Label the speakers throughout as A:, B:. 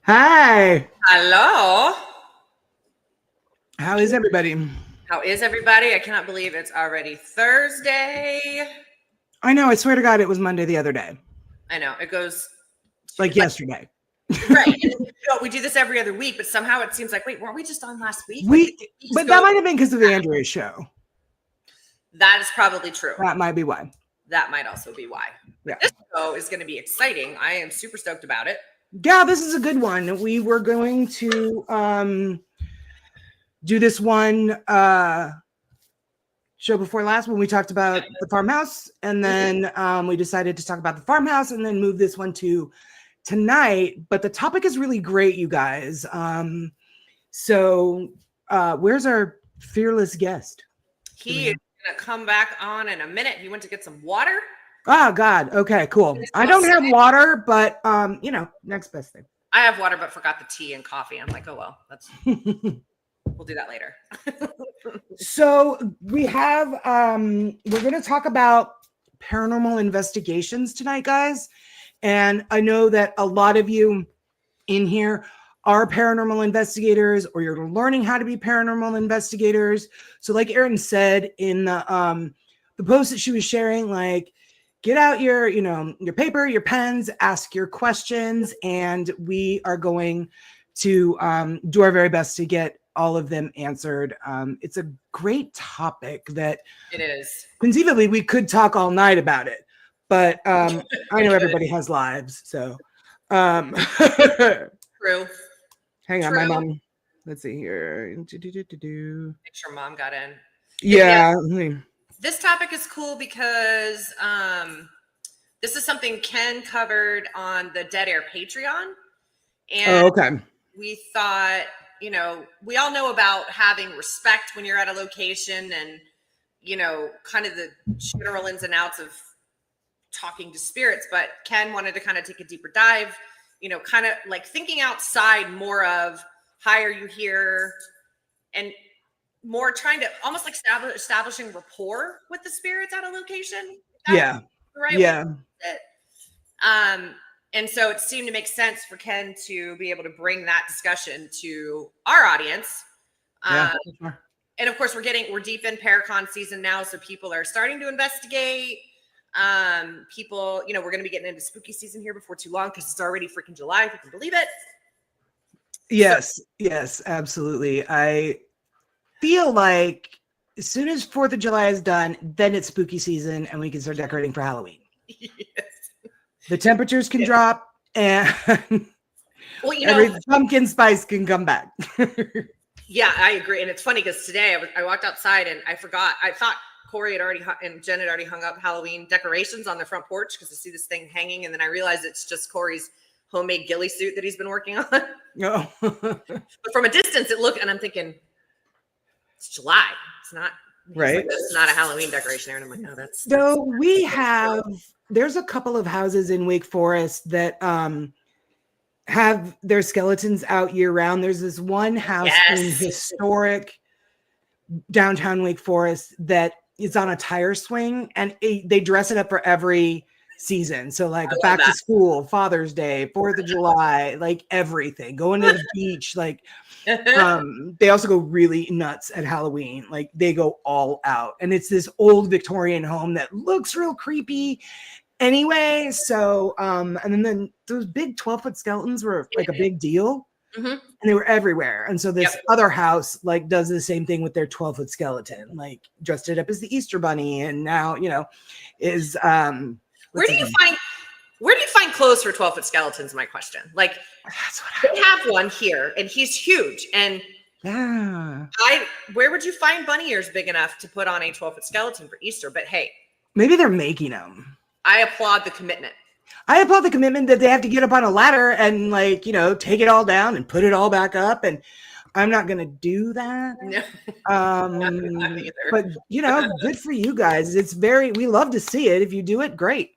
A: Hi.
B: Hello.
A: How is everybody?
B: How is everybody? I cannot believe it's already Thursday.
A: I know. I swear to God, it was Monday the other day,
B: I know it goes
A: like yesterday.
B: right. And, we do this every other week, but somehow it seems like, wait, weren't we just on last week?
A: But that might have been because of the Andrea show.
B: That is probably true.
A: That might be why.
B: That might also be why.
A: Yeah.
B: This show is going to be exciting. I am super stoked about it.
A: Yeah, this is a good one. We were going to do this one show before last when we talked about the farmhouse, and then we decided to talk about the farmhouse and then move this one to tonight. But the topic is really great, you guys. So where's our fearless guest?
B: He is going to come back on in a minute. He went to get some water.
A: Oh God. Okay, cool. I don't have water, but next best thing.
B: I have water, but forgot the tea and coffee. I'm like, oh well, that's we'll do that later.
A: So we have we're going to talk about paranormal investigations tonight, guys. And I know that a lot of you in here are paranormal investigators, or you're learning how to be paranormal investigators. So like Erin said in the post that she was sharing, like, get out your paper, your pens, ask your questions, and we are going to do our very best to get all of them answered. It's a great topic that
B: it is.
A: Conceivably we could talk all night about it, but I know everybody has lives, so
B: True.
A: Hang on, my mom. Let's see here.
B: Make sure mom got in.
A: Yeah.
B: This topic is cool because this is something Ken covered on the Dead Air Patreon. And
A: okay.
B: We thought, we all know about having respect when you're at a location and, kind of the general ins and outs of talking to spirits. But Ken wanted to kind of take a deeper dive, kind of like thinking outside more of why are you here, and more trying to almost like establishing rapport with the spirits at a location.
A: Yeah.
B: Right. Yeah. And so it seemed to make sense for Ken to be able to bring that discussion to our audience.
A: Yeah,
B: and of course we're deep in Paracon season now. So people are starting to investigate. People, we're going to be getting into spooky season here before too long, because it's already freaking July, if you can believe it.
A: Yes, yes, absolutely. I feel like as soon as 4th of July is done, then it's spooky season and we can start decorating for Halloween.
B: Yes.
A: The temperatures can drop and every pumpkin spice can come back.
B: Yeah, I agree. And it's funny because today I walked outside and I thought Corey had already and Jen had already hung up Halloween decorations on their front porch because I see this thing hanging, and then I realized it's just Corey's homemade ghillie suit that he's been working on.
A: No.
B: But from a distance it looked, and I'm thinking, it's July. It's not
A: right.
B: Like, it's not a Halloween decoration there. And I'm like, no, that's
A: so there's a couple of houses in Wake Forest that have their skeletons out year round. There's this one house in historic downtown Wake Forest that is on a tire swing, and they dress it up for every season. So like back to school, Father's Day, 4th of July, like everything, going to the beach. Like they also go really nuts at Halloween. Like they go all out, and it's this old Victorian home that looks real creepy anyway. So and then those big 12-foot skeletons were like a big deal.
B: Mm-hmm.
A: And they were everywhere. And so this other house like does the same thing with their 12-foot skeleton, like dressed it up as the Easter Bunny, and now is
B: where do you find clothes for 12-foot skeletons? My question. Like,
A: that's what
B: I have one here, and he's huge. And where would you find bunny ears big enough to put on a 12-foot skeleton for Easter? But hey,
A: maybe they're making them.
B: I applaud the commitment.
A: I applaud the commitment that they have to get up on a ladder and like, take it all down and put it all back up. And I'm not going to do that.
B: No.
A: Not either. But good for you guys. We love to see it. If you do it, great.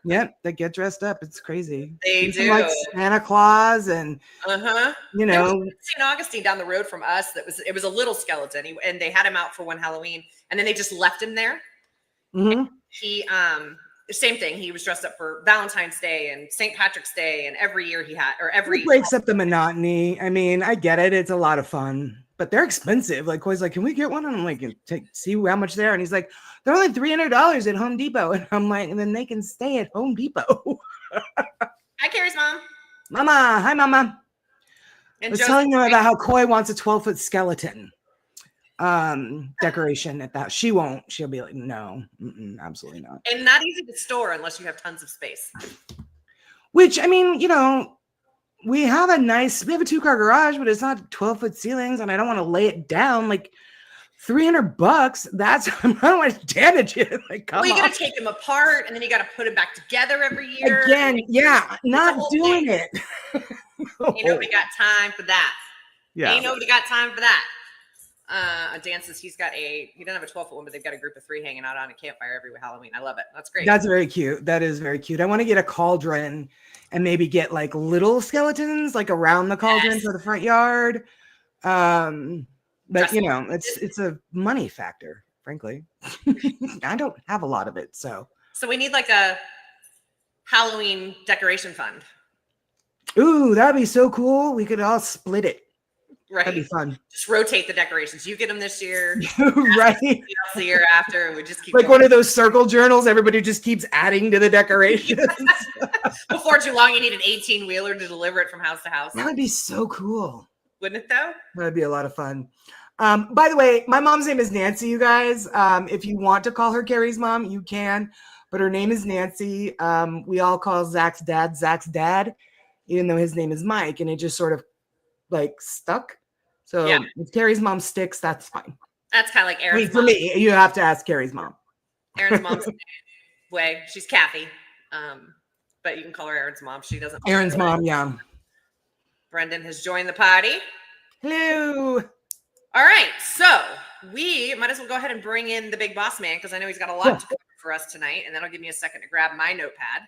A: Yep. They get dressed up. It's crazy.
B: They do.
A: Like Santa Claus and,
B: St. Augustine down the road from us. It was a little skeleton, and they had him out for one Halloween, and then they just left him there.
A: Mm-hmm.
B: He, same thing. He was dressed up for Valentine's Day and St. Patrick's Day, and every year
A: it breaks up the monotony. I mean, I get it. It's a lot of fun, but they're expensive. Like, Coy's like, can we get one? And I'm like, see how much they are. And he's like, they're only $300 at Home Depot. And I'm like, and then they can stay at Home Depot.
B: Hi, Carrie's mom.
A: Mama. Hi, Mama. I was telling you about how Coy wants a 12-foot skeleton decoration at that. She won't. She'll be like, no, absolutely not.
B: And not easy to store unless you have tons of space.
A: Which, I mean, you know, we have a 2-car garage, but it's not 12-foot ceilings, and I don't want to lay it down like $300. That's I don't want to damage it. Like, come on.
B: You got to take them apart, and then you got to put them back together every year.
A: Again, yeah, not doing it.
B: Ain't nobody got time for that.
A: Yeah,
B: ain't nobody got time for that. Dances. He doesn't have a 12-foot one, but they've got a group of 3 hanging out on a campfire every Halloween. I love it. That's great. That's
A: very cute. That is very cute. I want to get a cauldron and maybe get like little skeletons like around the cauldron for the front yard. But you know, it's a money factor, frankly. I don't have a lot of it, so
B: we need like a Halloween decoration fund.
A: Ooh, that'd be so cool. We could all split it.
B: Right.
A: That'd be fun.
B: Just rotate the decorations. You get them this year.
A: Right.
B: The year after, and we just keep
A: like
B: going.
A: One of those circle journals. Everybody just keeps adding to the decorations.
B: Before too long, you need an 18-wheeler to deliver it from house to house.
A: That would be so cool.
B: Wouldn't it though?
A: That'd be a lot of fun. By the way, my mom's name is Nancy, you guys. If you want to call her Carrie's mom, you can. But her name is Nancy. We all call Zach's dad, even though his name is Mike. And it just sort of like stuck. So if Carrie's mom sticks, that's fine.
B: That's kind of like Aaron's
A: mom. For me, you have to ask Carrie's mom.
B: Aaron's mom's way. She's Kathy. But you can call her Aaron's mom. She doesn't.
A: Aaron's mom, yeah.
B: Brendan has joined the party.
A: Hello.
B: All right. So we might as well go ahead and bring in the big boss man, because I know he's got a lot to cover for us tonight. And that'll give me a second to grab my notepad.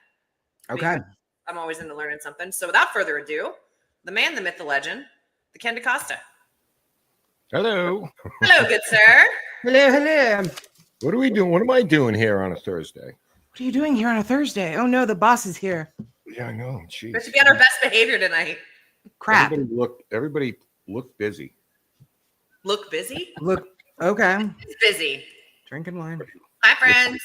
A: Okay.
B: I'm always into learning something. So without further ado, the man, the myth, the legend, the Ken DaCosta.
C: Hello.
B: Hello, good sir.
A: Hello.
C: What are we doing? What am I doing here on a Thursday?
A: What are you doing here on a Thursday? Oh no, the boss is here.
C: Yeah, I know. Jeez.
B: We should be on our best behavior tonight.
A: Crap.
C: Everybody look busy.
B: Look busy?
A: Look, okay.
B: It's busy.
A: Drinking wine.
B: Hi, friends.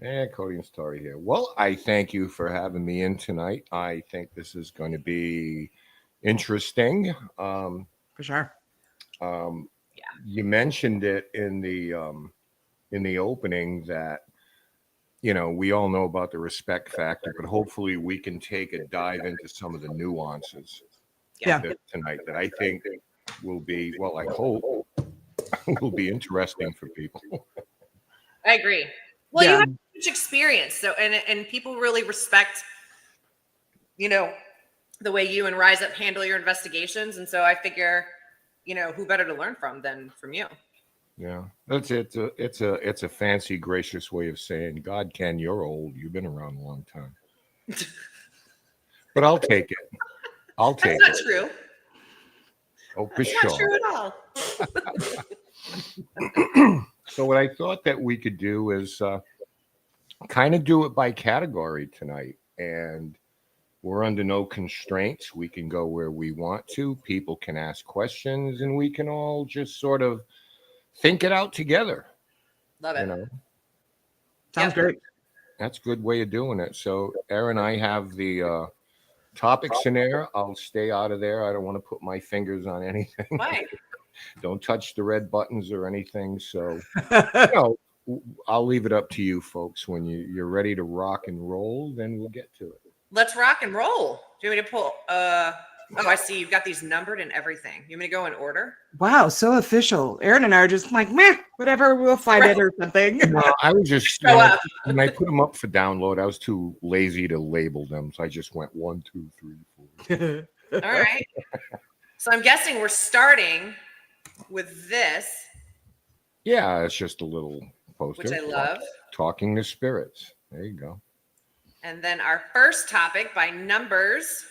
C: Yeah, Cody and Story here. Well, I thank you for having me in tonight. I think this is going to be interesting.
A: For sure.
C: You mentioned it in the opening that, you know, we all know about the respect factor, but hopefully we can take a dive into some of the nuances tonight that I think will be, well, I hope will be interesting for people.
B: I agree. Well, you have huge experience, so and people really respect, you know, the way you and Rise Up handle your investigations, and so I figure, you know, who better to learn from than from you?
C: Yeah, that's it. It's a fancy, gracious way of saying, God, Ken, you're old. You've been around a long time. But I'll take it. I'll take it.
B: That's not true.
C: Oh, for sure.
B: Not true at all.
C: So what I thought that we could do is kind of do it by category tonight. And we're under no constraints. We can go where we want to. People can ask questions, and we can all just sort of think it out together.
B: Love it.
C: You know?
A: Sounds great.
C: That's a good way of doing it. So Aaron, I have the topics in there. I'll stay out of there. I don't want to put my fingers on anything.
B: Why?
C: Don't touch the red buttons or anything. So, you know, I'll leave it up to you folks. When you're ready to rock and roll, then we'll get to it.
B: Let's rock and roll. Do you want me to pull? Oh, I see. You've got these numbered and everything. You want me to go in order?
A: Wow, so official. Aaron and I are just like, meh, whatever, we'll find it or something.
C: No, I was just, when I put them up for download, I was too lazy to label them. So I just went 1, 2, 3, 4.
B: All right. So I'm guessing we're starting with this.
C: Yeah, it's just a little poster.
B: Which I love.
C: Talking to spirits. There you go.
B: And then our first topic by numbers.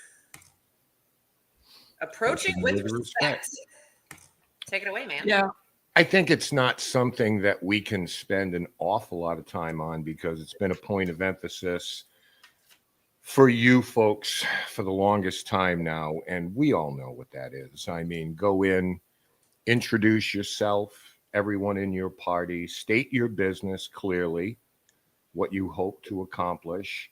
B: Approaching with respect. Take it away, man.
C: Yeah. I think it's not something that we can spend an awful lot of time on because it's been a point of emphasis for you folks for the longest time now. And we all know what that is. I mean, go in, introduce yourself, everyone in your party, state your business clearly, what you hope to accomplish.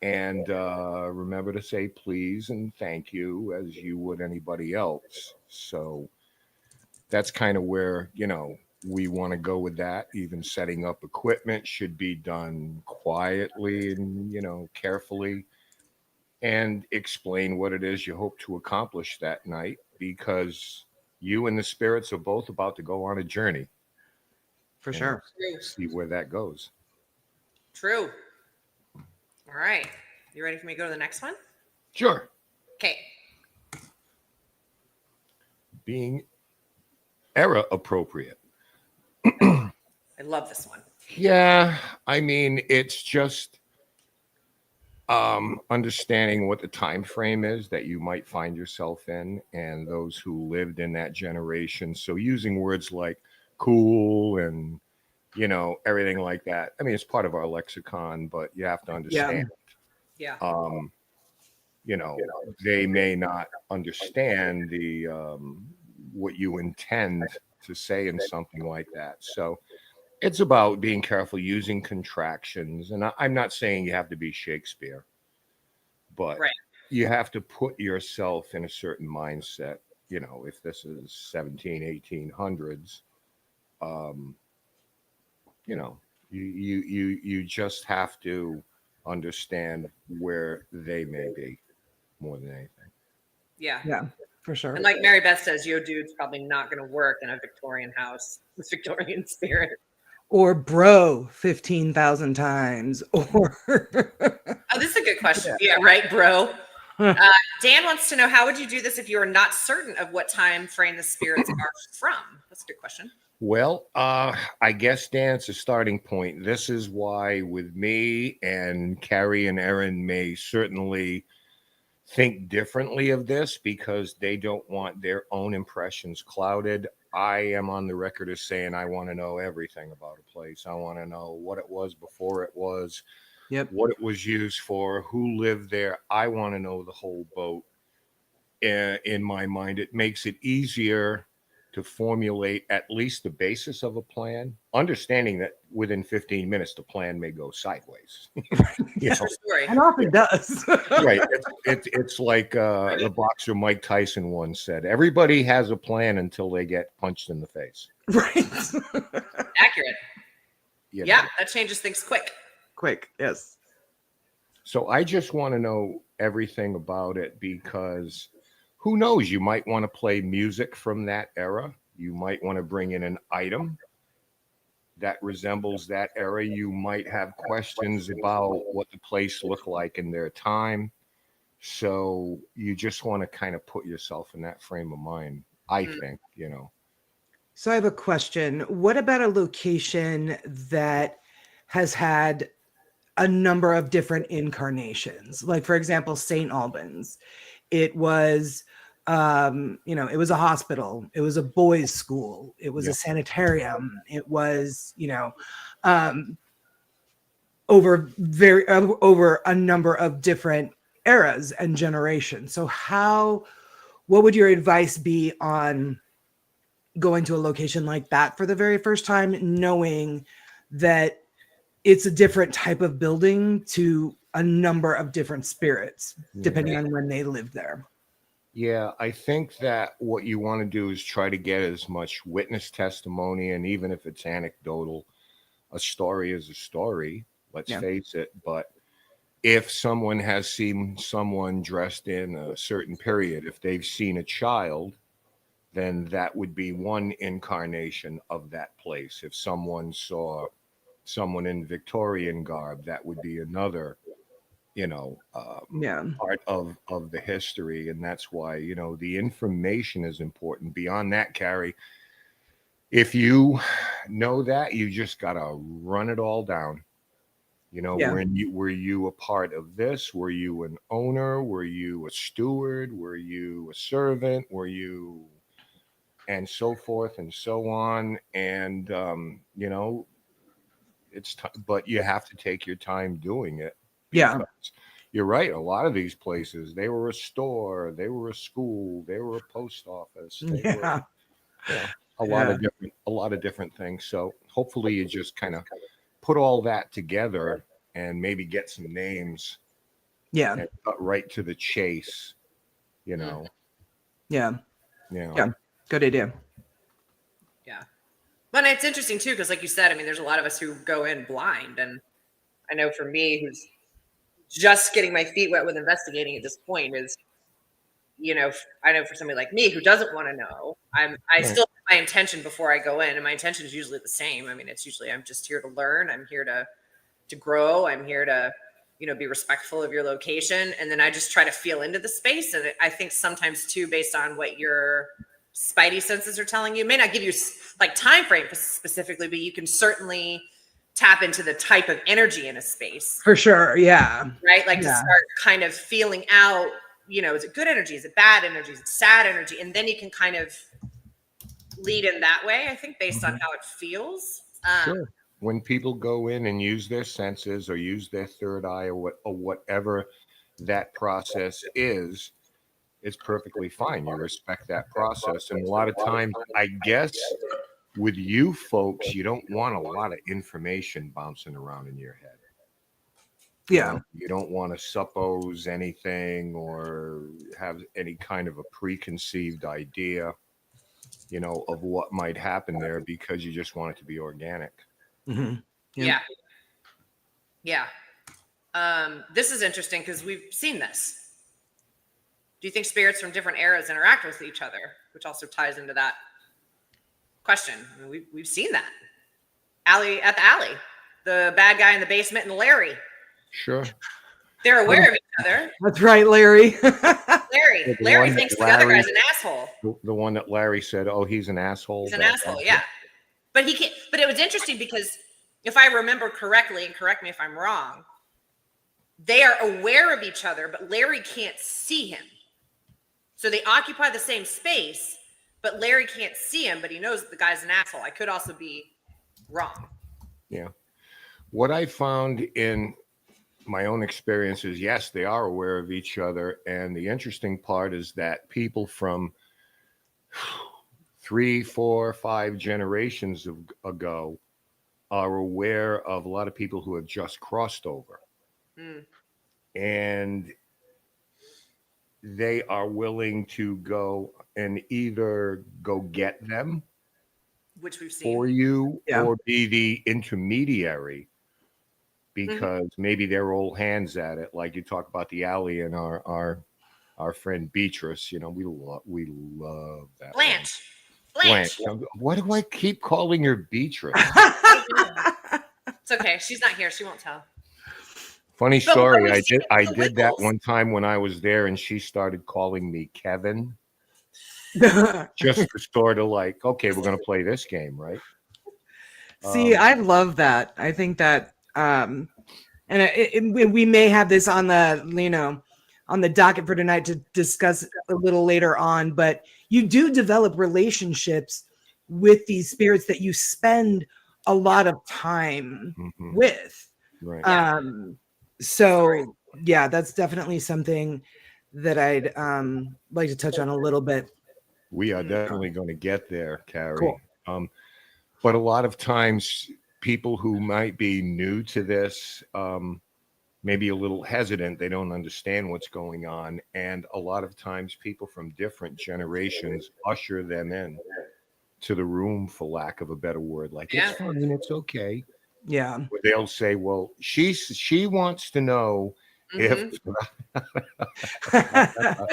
C: And remember to say please and thank you as you would anybody else. So that's kind of where, we want to go with that. Even setting up equipment should be done quietly and, carefully, and explain what it is you hope to accomplish that night, because you and the spirits are both about to go on a journey.
A: For sure.
C: See where that goes.
B: True. All right. You ready for me to go to the next one?
C: Sure.
B: Okay.
C: Being era appropriate.
B: I love this one.
C: Yeah, I mean, it's just understanding what the time frame is that you might find yourself in, and those who lived in that generation. So using words like cool and everything like that. I mean, it's part of our lexicon, but you have to understand.
B: Yeah.
C: They may not understand the what you intend to say in something like that. So it's about being careful using contractions. And I'm not saying you have to be Shakespeare, but you have to put yourself in a certain mindset. If this is 1800s, you just have to understand where they may be more than anything.
A: Yeah, for sure.
B: And like Mary Beth says, yo, dude's probably not going to work in a Victorian house with Victorian spirit.
A: Or bro 15,000 times. Or
B: oh, this is a good question. Yeah, right, bro. Dan wants to know, how would you do this if you are not certain of what time frame the spirits are from? That's a good question.
C: Well, I guess, Dan, it's a starting point. This is why with me, and Carrie and Erin may certainly think differently of this because they don't want their own impressions clouded. I am on the record as saying I want to know everything about a place. I want to know what it was before it was, what it was used for, who lived there. I want to know the whole boat. In my mind, it makes it easier to formulate at least the basis of a plan, understanding that within 15 minutes the plan may go sideways.
A: And often does.
C: Right. It's like the boxer Mike Tyson once said, everybody has a plan until they get punched in the face.
A: Right.
B: Accurate. Yeah, that changes things quick.
A: Yes.
C: So I just want to know everything about it because who knows, you might want to play music from that era. You might want to bring in an item that resembles that era. You might have questions about what the place looked like in their time. So you just want to kind of put yourself in that frame of mind, I think,
A: So I have a question. What about a location that has had a number of different incarnations? Like, for example, St. Albans. It was, it was a hospital. It was a boys' school. It was a sanitarium. It was, over a number of different eras and generations. So what would your advice be on going to a location like that for the very first time, knowing that it's a different type of building to a number of different spirits, depending on when they lived there?
C: Yeah, I think that what you want to do is try to get as much witness testimony, and even if it's anecdotal, a story is a story, let's face it. But if someone has seen someone dressed in a certain period, if they've seen a child, then that would be one incarnation of that place. If someone saw someone in Victorian garb, that would be another, part of the history. And that's why, the information is important. Beyond that, Carrie, if you know that, you just got to run it all down. Were you a part of this? Were you an owner? Were you a steward? Were you a servant? Were you and so forth and so on. And, you know, but you have to take your time doing it.
A: Yeah.
C: You're right. A lot of these places, they were a store, they were a school, they were a post office. They were, you know, a lot of different things. So hopefully you just kind of put all that together and maybe get some names.
A: Yeah.
C: And cut right to the chase, you know.
A: Yeah.
C: Yeah.
A: Yeah. Good idea.
B: Yeah. But it's interesting too, because like you said, I mean, there's a lot of us who go in blind. And I know for me, who's just getting my feet wet with investigating at this point, is, you know, I know for somebody like me who doesn't want to know, I still have my intention before I go in, and my intention is usually the same. I mean, it's usually, I'm just here to learn. I'm here to grow. I'm here to, you know, be respectful of your location. And then I just try to feel into the space. And I think sometimes too, based on what your spidey senses are telling you, it may not give you like time frame specifically, but you can certainly tap into the type of energy in a space.
A: For sure. Yeah.
B: Right. Like to start kind of feeling out, you know, is it good energy? Is it bad energy? Is it sad energy? And then you can kind of lead in that way, I think, based on how it feels.
C: Sure. When people go in and use their senses or use their third eye or whatever that process is, it's perfectly fine. You respect that process. And a lot of times, I guess, with you folks, you don't want a lot of information bouncing around in your head.
A: Yeah.
C: You don't want to suppose anything or have any kind of a preconceived idea, you know, of what might happen there, because you just want it to be organic.
A: Mm-hmm.
B: Yeah. This is interesting because we've seen this. Do you think spirits from different eras interact with each other? Which also ties into that question. I mean, we've seen that. At the alley, the bad guy in the basement and Larry.
C: Sure.
B: They're aware of each other.
A: That's right, Larry.
B: Larry thinks the other guy's an asshole.
C: The one that Larry said, "Oh, he's an asshole."
B: He's an asshole, yeah. But he can't. But it was interesting because if I remember correctly, and correct me if I'm wrong, they are aware of each other, but Larry can't see him. So they occupy the same space, but Larry can't see him, but he knows that the guy's an asshole. I could also be wrong.
C: Yeah. What I found in my own experience is, yes, they are aware of each other. And the interesting part is that people from 3, 4, 5 generations ago are aware of a lot of people who have just crossed over. And they are willing to go and either go get them,
B: which we've seen,
C: for you, or be the intermediary, because maybe they're old hands at it. Like you talk about the alley and our friend Beatrice, you know, we love that.
B: Blanche.
C: Why do I keep calling her Beatrice?
B: It's okay. She's not here. She won't tell.
C: Funny story. I did that one time when I was there, and she started calling me Kevin. Just to sort of like, okay, we're going to play this game, right?
A: See, I love that. I think that, and we may have this on the, you know, on the docket for tonight to discuss a little later on, but you do develop relationships with these spirits that you spend a lot of time with.
C: Right.
A: So yeah, that's definitely something that I'd like to touch on a little bit.
C: We are definitely going to get there, Carrie.
A: Cool.
C: But a lot of times people who might be new to this, maybe a little hesitant, they don't understand what's going on. And a lot of times people from different generations usher them in to the room, for lack of a better word. Like, it's fine, it's okay.
B: Yeah.
C: They'll say, well, she wants to know if
B: We've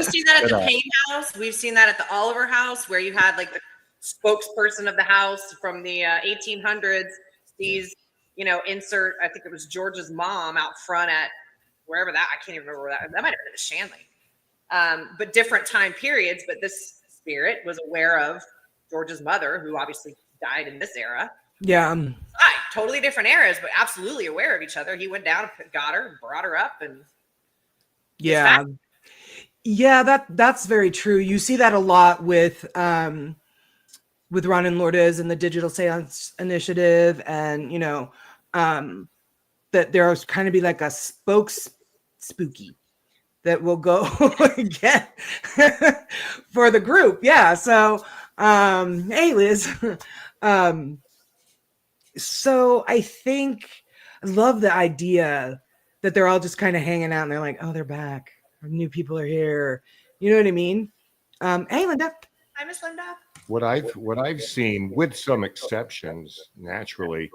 B: seen that at the Payne house. We've seen that at the Oliver house, where you had like the spokesperson of the house from the 1800s. These, you know, insert, I think it was George's mom out front at wherever that, I can't even remember where that might have been at Shanley. But different time periods. But this spirit was aware of George's mother, who obviously died in this era.
A: Yeah.
B: Totally different eras, but absolutely aware of each other. He went down and got her, brought her up, and
A: yeah, that's very true. You see that a lot with with Ron and Lourdes and the Digital Seance Initiative, and that there's kind of be like a spooky that will go get for the group. Yeah. So, hey, Liz. So I think I love the idea that they're all just kind of hanging out and they're like, oh, they're back. New people are here. You know what I mean? Hey, Linda.
B: Hi, Miss Linda.
C: What I've seen, with some exceptions, naturally,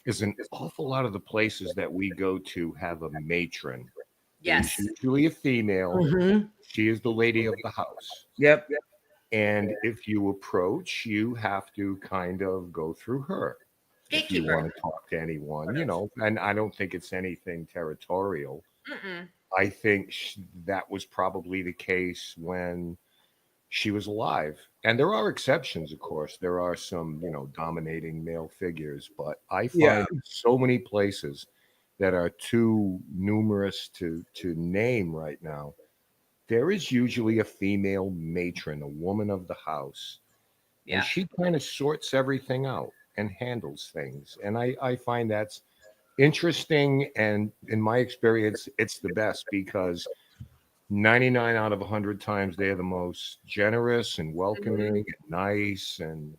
C: is an awful lot of the places that we go to have a matron.
B: Yes.
C: It's usually a female.
A: Mm-hmm.
C: She is the lady of the house.
A: Yep.
C: And if you approach, you have to kind of go through her. If you
B: Gatekeeper.
C: want to talk to anyone, and I don't think it's anything territorial.
B: Mm-mm.
C: I think that was probably the case when she was alive. And there are exceptions, of course. There are some, dominating male figures, but I find so many places that are too numerous to name right now. There is usually a female matron, a woman of the house, and she kind of sorts everything out and handles things. And I find that's interesting. And in my experience, it's the best because 99 out of 100 times they're the most generous and welcoming and nice and,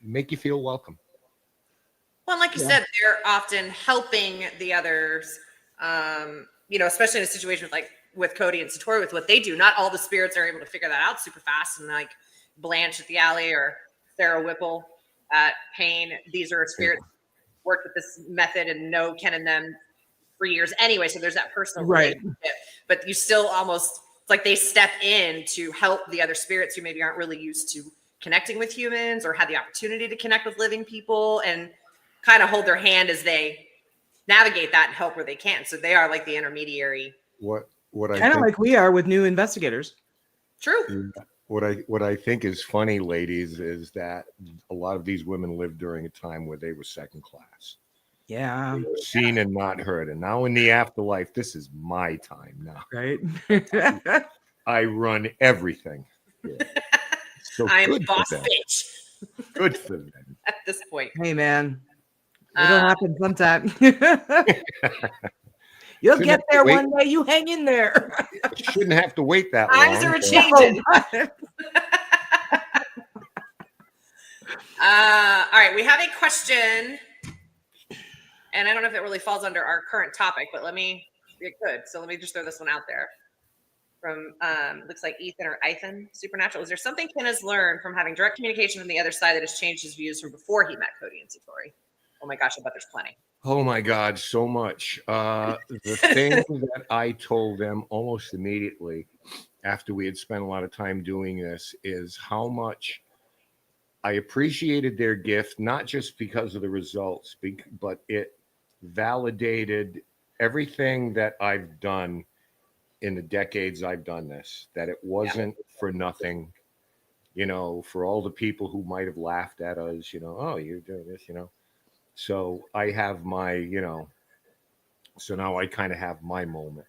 C: make you feel welcome.
B: Well, like you said, they're often helping the others, especially in a situation with Cody and Satori, with what they do. Not all the spirits are able to figure that out super fast. And like Blanche at the alley or Sarah Whipple at Payne, these are spirits worked with this method and know Ken and them for years anyway. So there's that personal relationship, but you still almost, it's like they step in to help the other spirits who maybe aren't really used to connecting with humans or had the opportunity to connect with living people, and kind of hold their hand as they navigate that and help where they can. So they are like the intermediary.
C: What I
A: kind of like we are with new investigators.
B: True.
C: What I think is funny, ladies, is that a lot of these women lived during a time where they were second class.
A: Yeah.
C: They were seen and not heard. And now in the afterlife, this is my time now.
A: Right.
C: I run everything. Yeah. So
B: I'm boss bitch.
C: Good for them.
B: At this point.
A: Hey, man. It'll happen sometime. You'll get there one day. You hang in there.
C: Shouldn't have to wait that long.
B: Eyes are changing. All right, we have a question, and I don't know if it really falls under our current topic, but it could. So let me just throw this one out there. From looks like Ethan Supernatural. Is there something Ken has learned from having direct communication from the other side that has changed his views from before he met Cody and Satori? Oh my gosh, I bet there's plenty.
C: Oh my God, so much. The thing that I told them almost immediately after we had spent a lot of time doing this is how much I appreciated their gift, not just because of the results, but it validated everything that I've done in the decades I've done this, that it wasn't for nothing, for all the people who might have laughed at us, oh, you're doing this, So I have my, so now I kind of have my moment,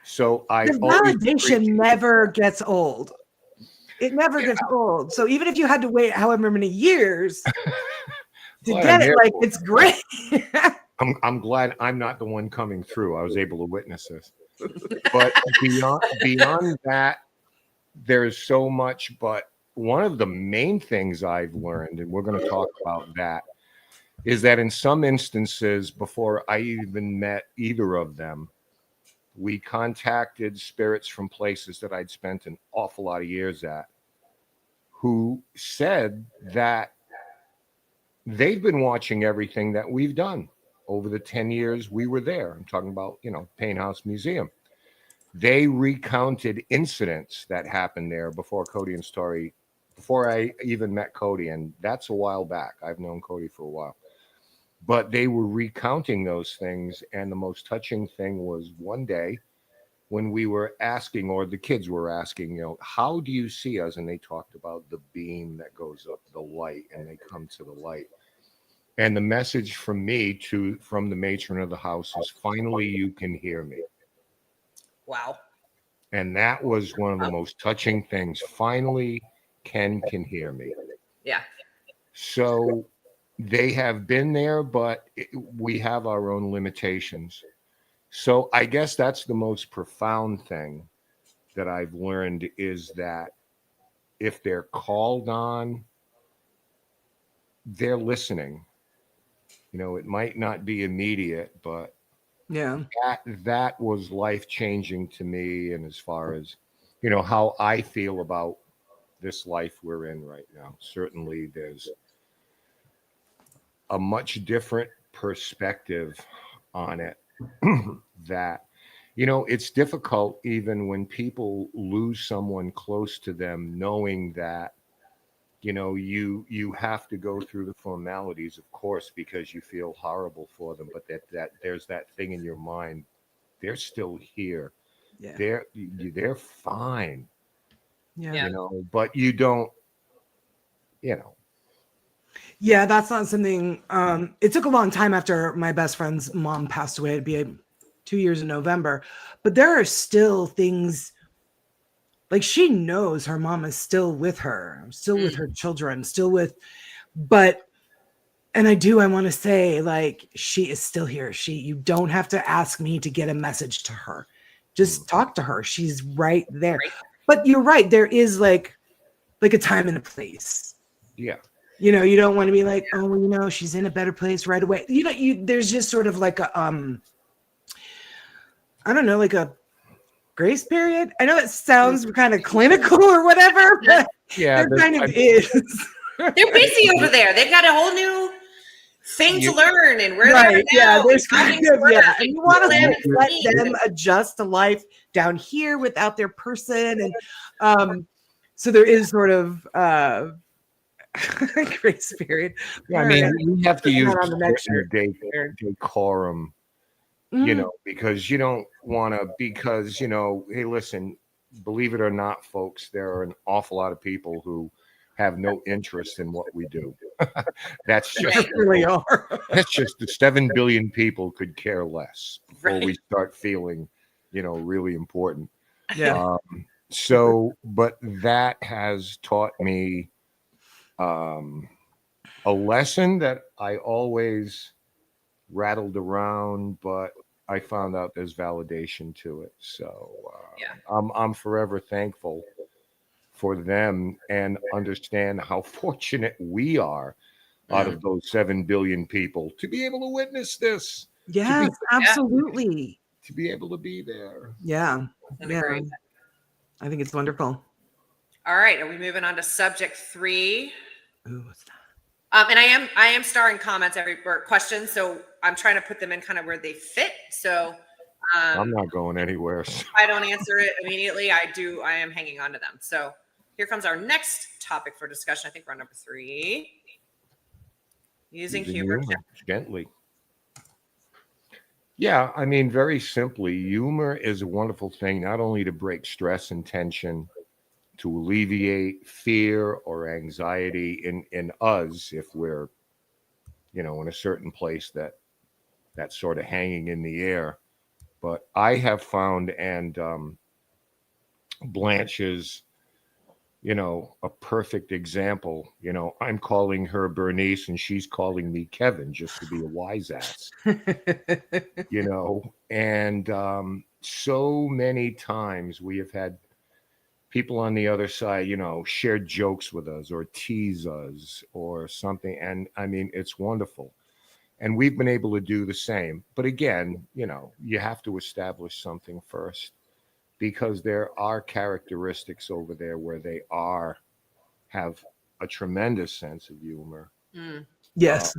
C: so I
A: the validation never gets old. It never gets old. So even if you had to wait however many years to get it, it's great.
C: I'm glad I'm not the one coming through. I was able to witness this. But beyond that, there's so much. But one of the main things I've learned, and we're going to talk about that, is that in some instances, before I even met either of them, we contacted spirits from places that I'd spent an awful lot of years at, who said that they've been watching everything that we've done over the 10 years we were there. I'm talking about, Payne House Museum. They recounted incidents that happened there before Cody and Satori, before I even met Cody. And that's a while back. I've known Cody for a while. But they were recounting those things. And the most touching thing was one day when we were asking, or the kids were asking, how do you see us? And they talked about the beam that goes up, the light, and they come to the light. And the message from me from the matron of the house is, finally, you can hear me.
B: Wow.
C: And that was one of the most touching things. Finally, Ken can hear me.
B: Yeah.
C: So they have been there, but we have our own limitations. So I guess that's the most profound thing that I've learned is that if they're called on, they're listening. You know, it might not be immediate, but
A: Yeah.
C: that was life changing to me. And as far as, you know, how I feel about this life we're in right now, certainly there's a much different perspective on it that, you know, it's difficult even when people lose someone close to them, knowing that, you know, you have to go through the formalities, of course, because you feel horrible for them, but that there's that thing in your mind, they're still here.
A: Yeah.
C: They're fine.
A: Yeah.
C: You know, but you don't, you know.
A: Yeah, that's not something. It took a long time after my best friend's mom passed away. It'd be 2 years in November, but there are still things like she knows her mom is still with her, still with her children, still with, but, and I want to say, like, she is still here. You don't have to ask me to get a message to her. Just talk to her. She's right there.
B: Right.
A: But you're right. There is like a time and a place.
C: Yeah.
A: You know, you don't want to be like, oh, well, you know, she's in a better place right away. You know, there's just sort of like a, I don't know, like a grace period. I know it sounds kind of clinical or whatever, but
C: Yeah,
A: there kind of is.
B: They're busy over there. They've got a whole new thing to learn, and where they're
A: right,
B: now.
A: yeah, there's kind of, yeah, and you want to let
B: routine.
A: them adjust to life down here without their person, and so there is sort of grace period.
C: Yeah, I mean, you have to use decorum, you know, because you don't want to, because, you know, hey, listen, believe it or not, folks, there are an awful lot of people who have no interest in what we do. That's just
A: really are.
C: That's just the 7 billion people could care less before we start feeling, you know, really important.
A: Yeah.
C: So, but that has taught me a lesson that I always rattled around, but I found out there's validation to it. So I'm forever thankful for them and understand how fortunate we are out of those 7 billion people to be able to witness this.
A: Yes, absolutely.
C: To be able to be there.
A: Yeah. Yeah. I think it's wonderful.
B: All right. Are we moving on to subject 3?
A: Ooh, what's that?
B: And I am starring comments or questions, so I'm trying to put them in kind of where they fit. So
C: I'm not going anywhere.
B: If I don't answer it immediately, I am hanging on to them. So here comes our next topic for discussion. I think we're on number 3. Using humor
C: gently. Yeah, I mean, very simply, humor is a wonderful thing, not only to break stress and tension, to alleviate fear or anxiety in us if we're, you know, in a certain place that's sort of hanging in the air. But I have found, and Blanche is, you know, a perfect example. You know, I'm calling her Bernice and she's calling me Kevin just to be a wise ass. You know, and so many times we have had people on the other side, you know, share jokes with us or tease us or something. And I mean, it's wonderful. And we've been able to do the same. But again, you know, you have to establish something first, because there are characteristics over there where they have a tremendous sense of humor.
A: Yes.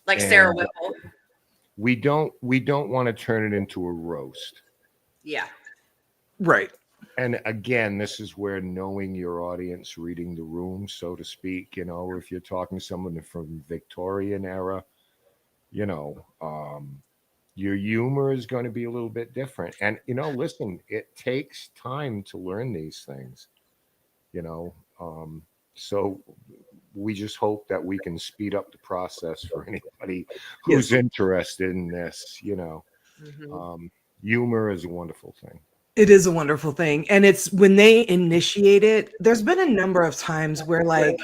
B: Like Sarah Whipple.
C: We don't want to turn it into a roast.
B: Yeah.
A: Right.
C: And again, this is where knowing your audience, reading the room, so to speak, you know, if you're talking to someone from Victorian era, you know, your humor is going to be a little bit different. And, you know, listen, it takes time to learn these things, you know. So we just hope that we can speed up the process for anybody who's interested in this, you know. Humor is a wonderful thing.
A: It is a wonderful thing. And it's when they initiate it, there's been a number of times where like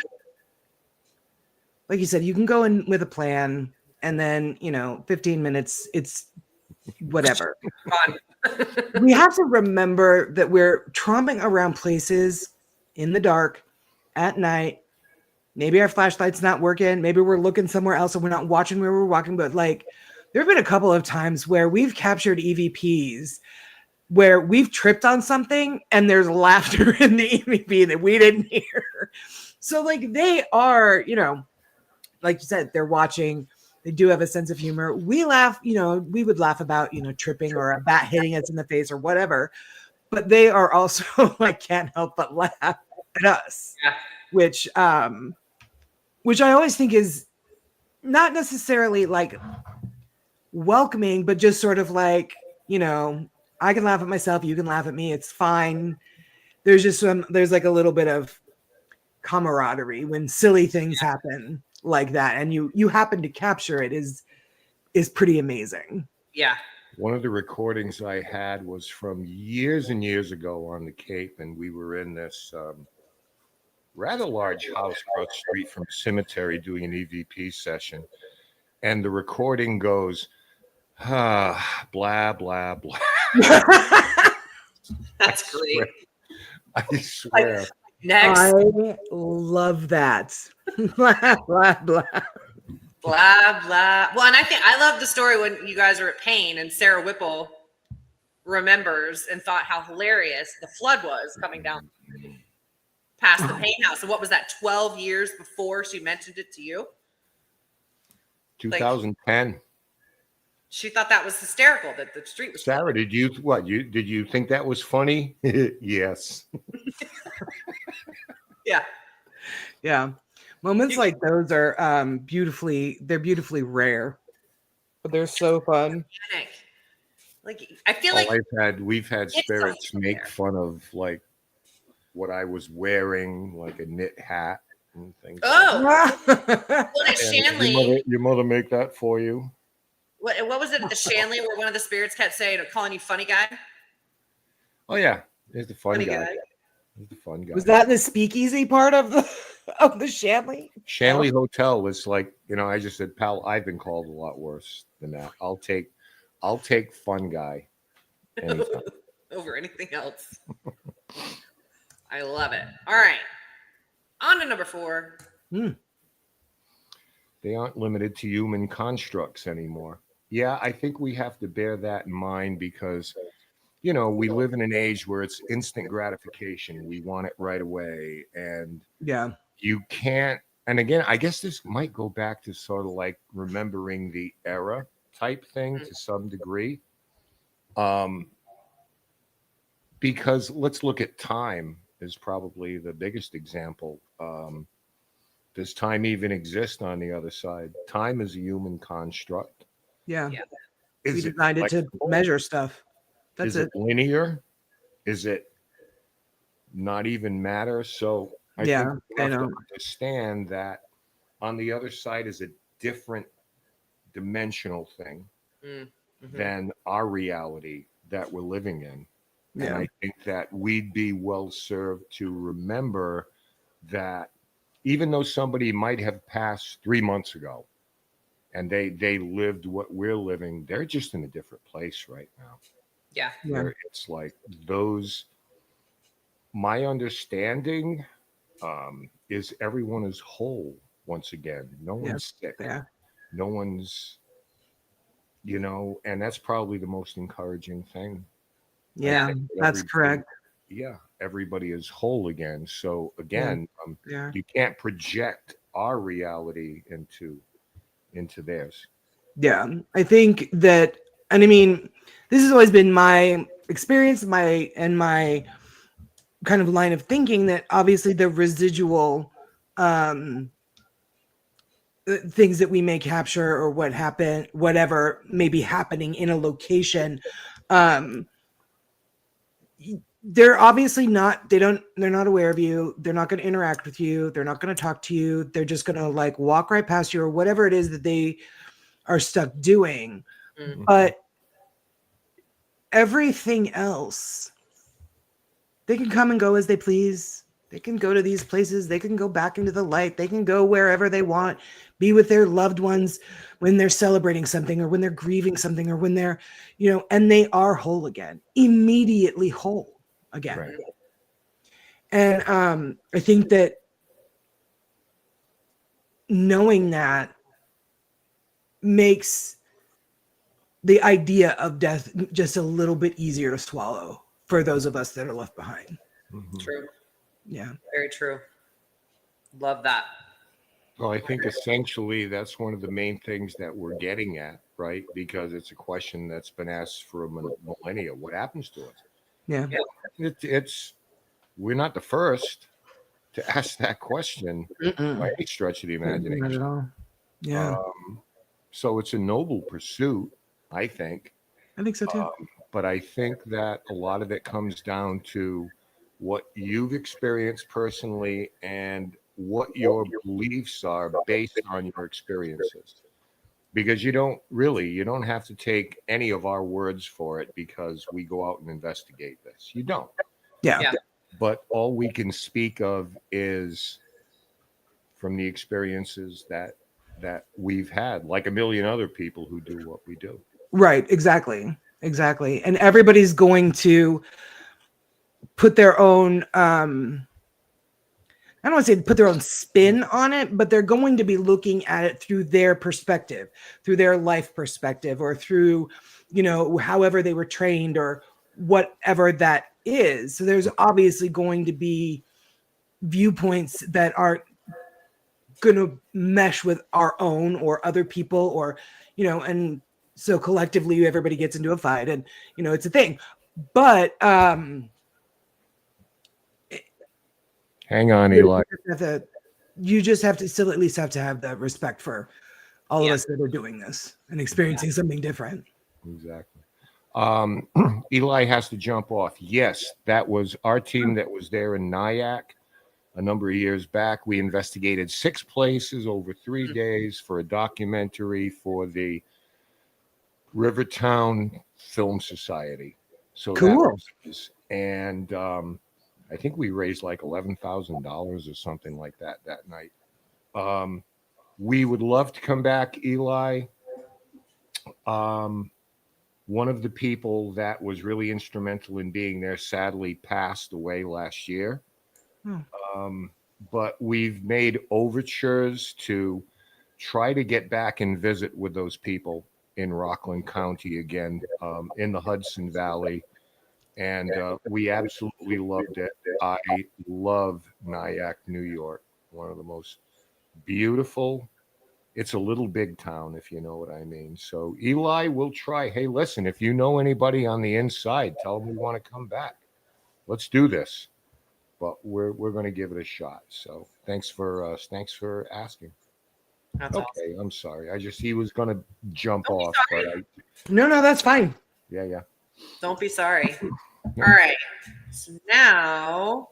A: you said, you can go in with a plan and then, 15 minutes, it's whatever. We have to remember that we're tromping around places in the dark at night. Maybe our flashlight's not working. Maybe we're looking somewhere else and we're not watching where we're walking. But like, there have been a couple of times where we've captured EVPs where we've tripped on something and there's laughter in the EVP that we didn't hear. So like they are, like you said, they're watching. They do have a sense of humor. We laugh, we would laugh about, tripping or a bat hitting us in the face or whatever. But they are also like can't help but laugh at us, which I always think is not necessarily like welcoming, but just sort of like, I can laugh at myself. You can laugh at me. It's fine. There's like a little bit of camaraderie when silly things happen like that. And you happen to capture it is pretty amazing.
B: Yeah.
C: One of the recordings I had was from years and years ago on the Cape. And we were in this rather large house across the street from a cemetery doing an EVP session. And the recording goes, blah, blah, blah.
B: That's great.
C: I swear.
B: Next.
A: I love that. Blah, blah, blah.
B: Blah, blah. Well, and I love the story when you guys are at Payne and Sarah Whipple remembers and thought how hilarious the flood was coming down past the Payne house. And what was that, 12 years before she mentioned it to you?
C: 2010.
B: She thought that was hysterical that the street was
C: Sarah, did you think that was funny? Yes.
A: Yeah. Moments like those are beautifully rare. But they're so fun.
B: Like I feel like
C: we've had spirits make fun of like what I was wearing, like a knit hat and things.
B: Oh, well, at Shanley,
C: your mother make that for you.
B: What was it at the Shanley where one of the spirits kept saying, calling you funny guy?
C: Oh yeah, there's the funny guy. He's the fun guy.
A: Was that the speakeasy part of the Shanley?
C: Shanley Hotel was like, I just said, pal, I've been called a lot worse than that. I'll take fun guy anytime.
B: Over anything else. I love it. All right. On to number 4.
C: They aren't limited to human constructs anymore. Yeah, I think we have to bear that in mind because, we live in an age where it's instant gratification. We want it right away. And you can't. And again, I guess this might go back to sort of like remembering the era type thing to some degree. Because let's look at time is probably the biggest example. Does time even exist on the other side? Time is a human construct.
A: Yeah. We designed it to measure stuff. That's it.
C: Is it linear? Is it not even matter? So I think we have to understand that on the other side is a different dimensional thing than our reality that we're living in. Yeah. And I think that we'd be well served to remember that even though somebody might have passed 3 months ago and they lived what we're living, they're just in a different place right now.
B: Yeah.
C: Where it's like my understanding is everyone is whole once again. No one's sick.
A: Yeah.
C: No one's, and that's probably the most encouraging thing.
A: Yeah, that's correct.
C: Yeah, everybody is whole again. So again, you can't project our reality into theirs.
A: Yeah, I think that, and I mean, this has always been my experience, my kind of line of thinking that obviously the residual things that we may capture or whatever may be happening in a location, they're obviously not, they're not aware of you. They're not going to interact with you. They're not going to talk to you. They're just going to like walk right past you or whatever it is that they are stuck doing. Mm-hmm. But everything else They can come and go as they please. They can go to these places. They can go back into the light. They can go wherever they want, be with their loved ones when they're celebrating something or when they're grieving something or when they're, and they are whole again, immediately whole again.
C: Right.
A: And I think that knowing that makes the idea of death just a little bit easier to swallow for those of us that are left behind.
C: Mm-hmm.
B: True.
A: Yeah.
B: Very true. Love that.
C: Well, I think essentially that's one of the main things that we're getting at, right? Because it's a question that's been asked for a millennia. What happens to us?
A: Yeah.
C: It's we're not the first to ask that question by any stretch of the imagination.
A: Not at all. Yeah.
C: So it's a noble pursuit, I think.
A: I think so too.
C: But I think that a lot of it comes down to what you've experienced personally and what your beliefs are based on your experiences. Because you don't have to take any of our words for it because we go out and investigate this. You don't.
A: Yeah.
C: But all we can speak of is from the experiences that we've had, like a million other people who do what we do.
A: Right. Exactly. And everybody's going to put their own, I don't want to say put their own spin on it, but they're going to be looking at it through their perspective, through their life perspective, or through, however they were trained or whatever that is. So there's obviously going to be viewpoints that are going to mesh with our own or other people, or, and so collectively everybody gets into a fight and, it's a thing. But
C: hang on, Eli.
A: You just have to still at least have to have that respect for all of us that are doing this and experiencing something different.
C: Exactly. Eli has to jump off. Yes, that was our team that was there in Nyack a number of years back. We investigated 6 places over 3 days for a documentary for the Rivertown Film Society. So
A: cool.
C: And I think we raised like $11,000 or something like that night. We would love to come back, Eli. One of the people that was really instrumental in being there sadly passed away last year. But we've made overtures to try to get back and visit with those people in Rockland County again, in the Hudson Valley. And we absolutely loved it. I love Nyack, New York. One of the most beautiful. It's a little big town, if you know what I mean. So Eli will try. Hey, listen, if you know anybody on the inside, tell them we want to come back. Let's do this. But we're going to give it a shot. So thanks for asking.
B: That's
A: Okay,
B: awesome.
C: I'm sorry. He was going to jump off. But
A: no, that's fine.
C: Yeah.
B: Don't be sorry. All right. So now,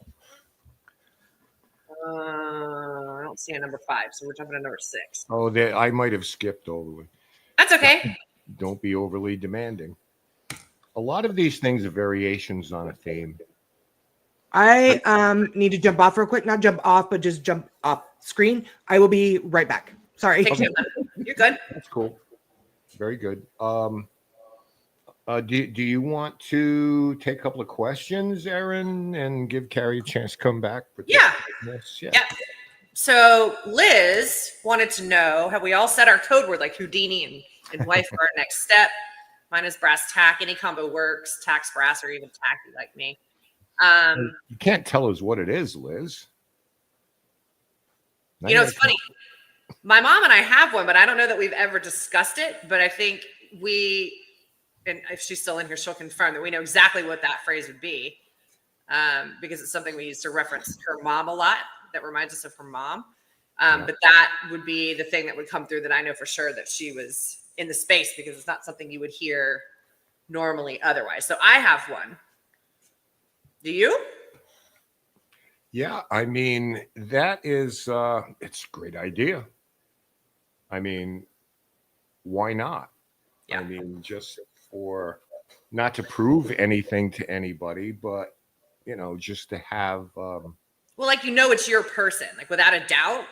B: I don't see a number 5, so we're jumping to number 6.
C: Oh, I might have skipped overly.
B: That's okay.
C: Don't be overly demanding. A lot of these things are variations on a theme.
A: I need to jump off real quick. Not jump off, but just jump off screen. I will be right back. Sorry.
B: Okay. You're good.
C: That's cool. Very good. Do you want to take a couple of questions, Erin, and give Carrie a chance to come back?
B: Yeah. So Liz wanted to know, have we all set our code word like Houdini and wife for our next step? Mine is brass tack. Any combo works. Tax brass or even tacky like me.
C: You can't tell us what it is, Liz.
B: It's funny. My mom and I have one, but I don't know that we've ever discussed it. But I think and if she's still in here, she'll confirm that we know exactly what that phrase would be, because it's something we used to reference her mom a lot. That reminds us of her mom. But that would be the thing that would come through that I know for sure that she was in the space, because it's not something you would hear normally otherwise. So I have one. Do you?
C: Yeah, I mean, that is, it's a great idea. I mean, why not?
B: Yeah.
C: I mean, just for not to prove anything to anybody, but just to have,
B: well, like, it's your person, like without a doubt,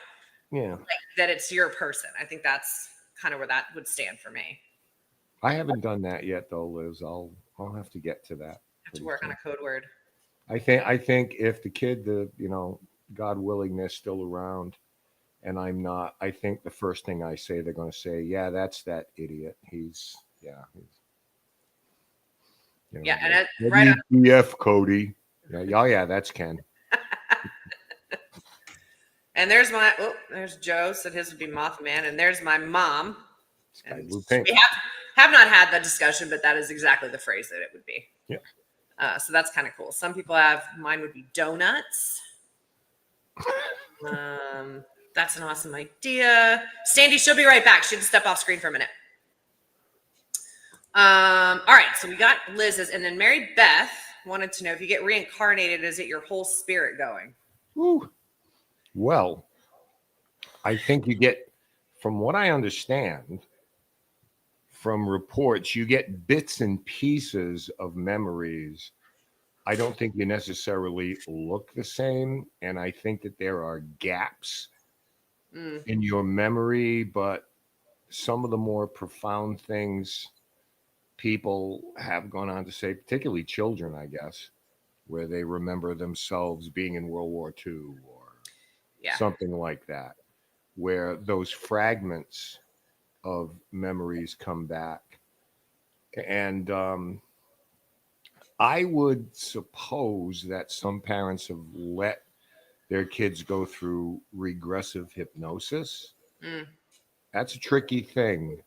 C: yeah.
B: like, that it's your person. I think that's kind of where that would stand for me.
C: I haven't done that yet, though, Liz. I'll have to get to that.
B: Have to work on a code word.
C: I think if the kid, God willing, they're still around, and I'm not, I think the first thing I say, they're going to say, "Yeah, that's that idiot. He's
B: yeah, and right on.
C: WTF, Cody. Yeah, that's Ken."
B: And there's Joe said his would be Mothman, and there's my mom. And we have not had that discussion, but that is exactly the phrase that it would be.
C: Yeah.
B: So that's kind of cool. Some people have, mine would be donuts. That's an awesome idea. Sandy, she'll be right back. She had to step off screen for a minute. All right, so we got Liz's, and then Mary Beth wanted to know, if you get reincarnated, is it your whole spirit going?
C: Ooh. Well, I think you get, from what I understand from reports, you get bits and pieces of memories. I don't think you necessarily look the same, and I think that there are gaps in your memory, but some of the more profound things people have gone on to say, particularly children, I guess, where they remember themselves being in World War II or something like that, where those fragments of memories come back. And I would suppose that some parents have let their kids go through regressive hypnosis. That's a tricky thing.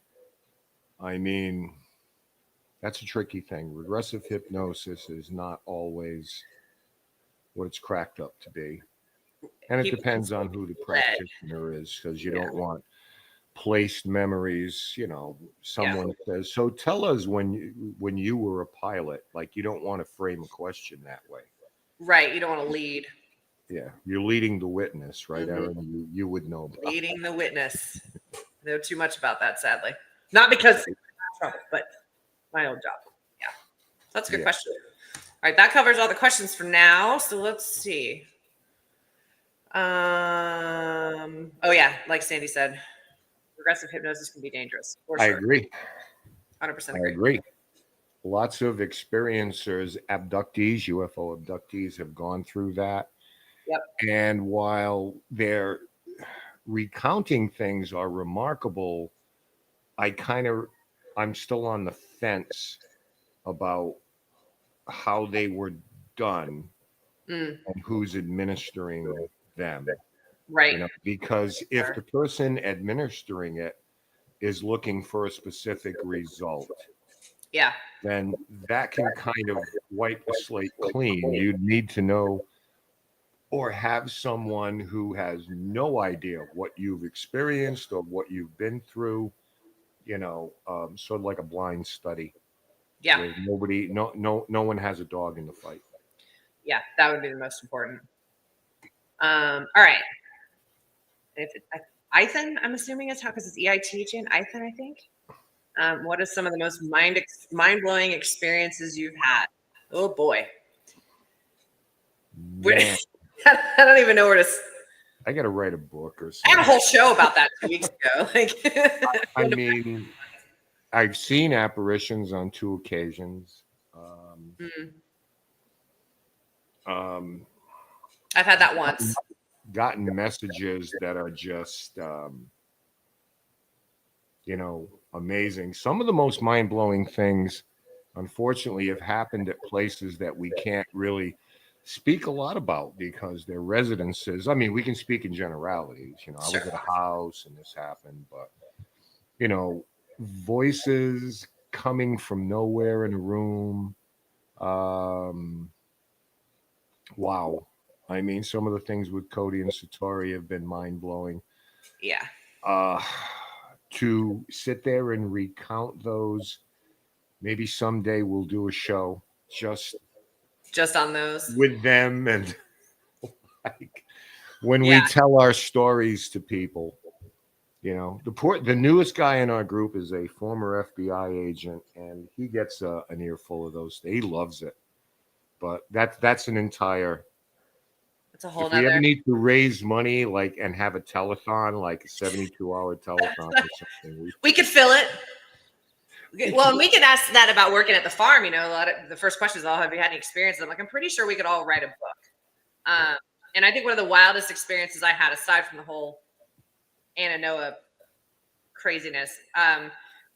C: I mean, that's a tricky thing. Regressive hypnosis is not always what it's cracked up to be. And it depends on who the practitioner is, because you don't want placed memories. Someone says, "So tell us when you were a pilot." Like, you don't want to frame a question that way.
B: Right. You don't want to lead.
C: Yeah. You're leading the witness, right, Aaron? You would know about
B: leading the witness. I know too much about that, sadly. Not because of trouble, but my old job. Yeah. That's a good question. All right. That covers all the questions for now. So let's see. Oh yeah, like Sandy said, regressive hypnosis can be dangerous. For sure.
C: I agree.
B: 100%
C: agree. Lots of experiencers, abductees, UFO abductees, have gone through that.
B: Yep.
C: And while their recounting things are remarkable, I'm still on the fence about how they were done and who's administering them.
B: Right.
C: Because if the person administering it is looking for a specific result, then that can kind of wipe the slate clean. You'd need to know, or have someone who has no idea what you've experienced or what you've been through, sort of like a blind study.
B: Yeah.
C: No one has a dog in the fight.
B: Yeah, that would be the most important. All right. Ethan, I'm assuming it's how, because it's EIT, Ethan, I think. What are some of the most mind-blowing experiences you've had? Oh boy. I don't even know where to.
C: I got to write a book or something.
B: I had a whole show about that 2 weeks ago.
C: I mean, I've seen apparitions on 2 occasions.
B: I've had that once.
C: Gotten messages that are just, amazing. Some of the most mind-blowing things, unfortunately, have happened at places that we can't really speak a lot about because they're residences. I mean, we can speak in generalities. I was at a house and this happened, but, voices coming from nowhere in a room. Wow. I mean, some of the things with Cody and Satori have been mind-blowing.
B: Yeah.
C: To sit there and recount those, maybe someday we'll do a show just
B: on those
C: with them, and like when we tell our stories to people. The newest guy in our group is a former FBI agent, and he gets an earful of those. He loves it. but that's an entire.
B: It's a whole
C: If we ever
B: nother.
C: need to raise money, like, and have a telethon, like a 72-hour telethon or something,
B: We could fill it. Well, and we can ask that about working at the farm. You know, a lot of the first questions, "Oh, have you had any experience?" I'm like, I'm pretty sure we could all write a book. And I think one of the wildest experiences I had, aside from the whole Anna Noah craziness,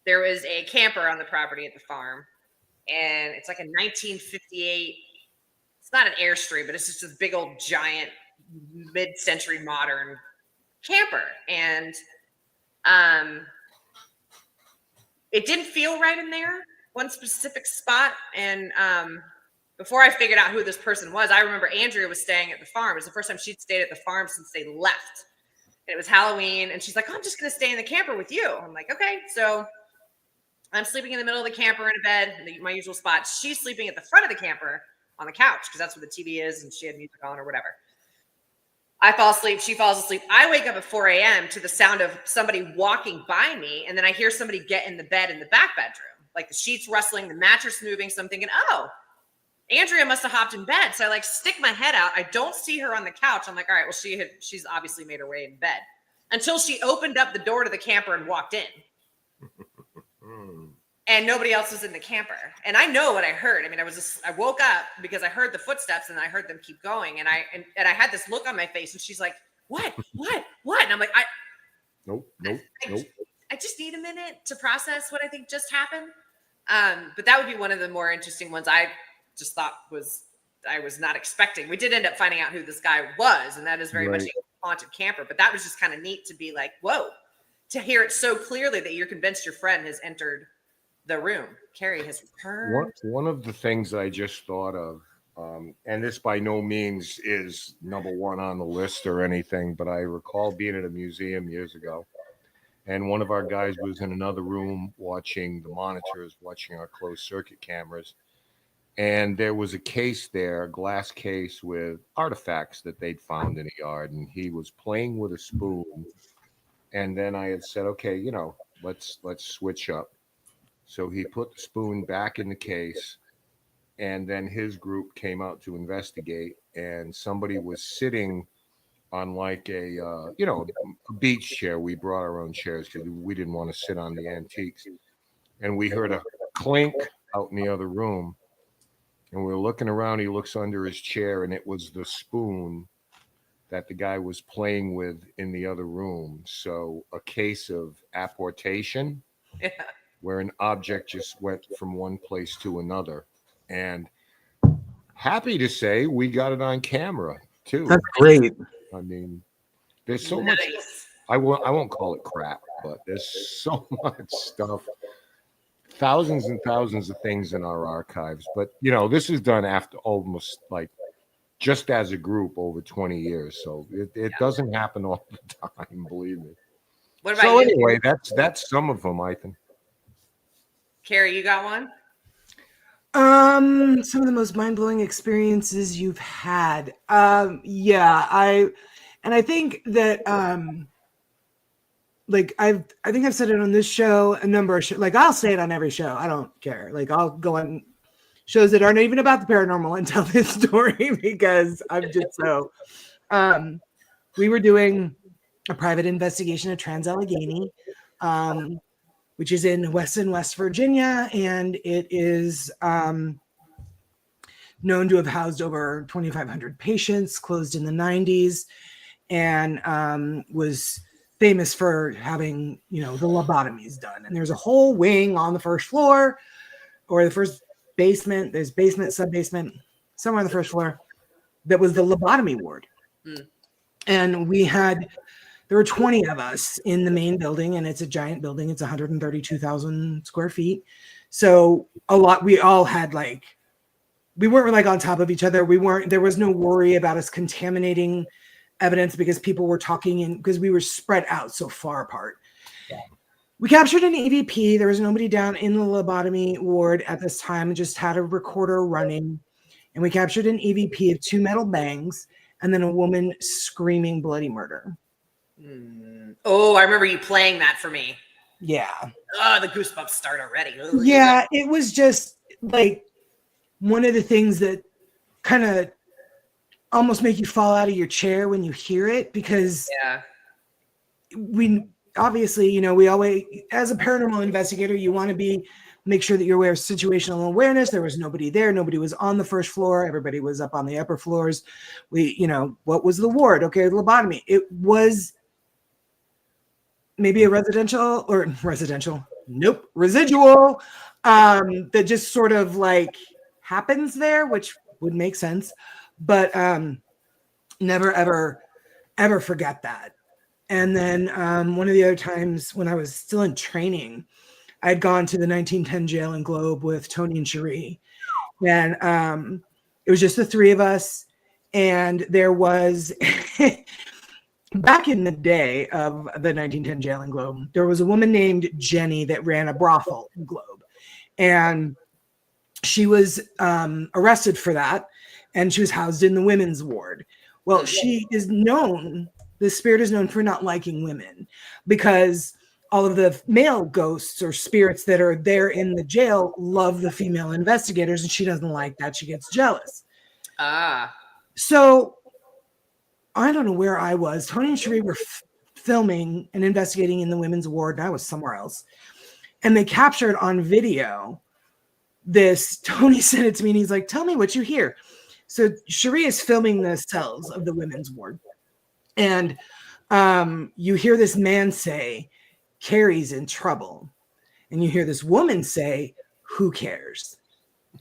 B: there was a camper on the property at the farm, and it's like a 1958. It's not an Airstream, but it's just a big old giant mid-century modern camper, and it didn't feel right in there, one specific spot. And before I figured out who this person was, I remember Andrea was staying at the farm. It was the first time she'd stayed at the farm since they left. And it was Halloween, and she's like, "Oh, I'm just going to stay in the camper with you." I'm like, "Okay." So I'm sleeping in the middle of the camper in a bed, my usual spot. She's sleeping at the front of the camper on the couch because that's where the TV is, and she had music on or whatever. I fall asleep. She falls asleep. I wake up at 4 a.m. to the sound of somebody walking by me, and then I hear somebody get in the bed in the back bedroom, like the sheets rustling, the mattress moving. So I'm thinking, oh, Andrea must have hopped in bed. So I like stick my head out. I don't see her on the couch. I'm like, all right, well, she's obviously made her way in bed, until she opened up the door to the camper and walked in. And nobody else was in the camper. And I know what I heard. I mean, I woke up because I heard the footsteps and I heard them keep going. And I had this look on my face, and she's like, what? And I'm like,
C: Nope.
B: I just need a minute to process what I think just happened. But that would be one of the more interesting ones. I just thought I was not expecting. We did end up finding out who this guy was, and that is very much a haunted camper. But that was just kind of neat to be like, whoa, to hear it so clearly that you're convinced your friend has entered the room. Carrie has returned.
C: One of the things I just thought of, and this by no means is number one on the list or anything, but I recall being at a museum years ago, and one of our guys was in another room watching the monitors, watching our closed circuit cameras, and there was a case there, a glass case with artifacts that they'd found in a yard, and he was playing with a spoon. And then I had said, okay, let's switch up. So he put the spoon back in the case, and then his group came out to investigate, and somebody was sitting on like a beach chair. We brought our own chairs because we didn't want to sit on the antiques. And we heard a clink out in the other room, and we were looking around. He looks under his chair, and it was the spoon that the guy was playing with in the other room. So a case of apportation.
B: Yeah.
C: Where an object just went from one place to another. And happy to say we got it on camera too.
A: That's great.
C: I mean, there's so much. I won't call it crap, but there's so much stuff. Thousands and thousands of things in our archives. But this is done after almost like just as a group over 20 years. So it doesn't happen all the time, believe me.
B: What about
C: so
B: you?
C: Anyway, that's some of them, I think.
B: Carrie, you got one?
A: Some of the most mind-blowing experiences you've had. I think that I think I've said it on this show, a number of shows. Like, I'll say it on every show. I don't care. Like, I'll go on shows that aren't even about the paranormal and tell this story because I'm just so. We were doing a private investigation of Trans-Allegheny, which is in Weston, West Virginia, and it is known to have housed over 2,500 patients, closed in the 90s, and was famous for having, the lobotomies done. And there's a whole wing on the first floor, or the first basement. There's basement, sub-basement, somewhere on the first floor, that was the lobotomy ward. And there were 20 of us in the main building, and it's a giant building. It's 132,000 square feet. So we all had we weren't like on top of each other. There was no worry about us contaminating evidence because people were talking because we were spread out so far apart. Yeah. We captured an EVP. There was nobody down in the lobotomy ward at this time. Just had a recorder running. And we captured an EVP of 2 metal bangs and then a woman screaming bloody murder.
B: Oh, I remember you playing that for me.
A: Yeah.
B: Oh, the goosebumps start already. Ugh.
A: Yeah, it was just like one of the things that kind of almost make you fall out of your chair when you hear it, because we obviously, you know, we always, as a paranormal investigator, you want to make sure that you're aware of situational awareness. There was nobody there. Nobody was on the first floor. Everybody was up on the upper floors. You know, what was the ward? Okay, lobotomy. It was maybe a residual that just sort of like happens there, which would make sense, but never ever forget that. And then one of the other times when I was still in training, I'd gone to the 1910 jail and Globe with Tony and Cherie, and it was just the three of us. And there was back in the day of the 1910 jail and Globe, there was a woman named Jenny that ran a brothel in Globe, and she was arrested for that, and she was housed in the women's ward. Well, the spirit is known for not liking women, because all of the male ghosts or spirits that are there in the jail love the female investigators, and she doesn't like that. She gets jealous. So I don't know where I was. Tony and Cherie were filming and investigating in the women's ward, and I was somewhere else. And they captured on video this. Tony sent it to me, and he's like, "Tell me what you hear." So Cherie is filming the cells of the women's ward. And you hear this man say, "Carrie's in trouble." And you hear this woman say, "Who cares?"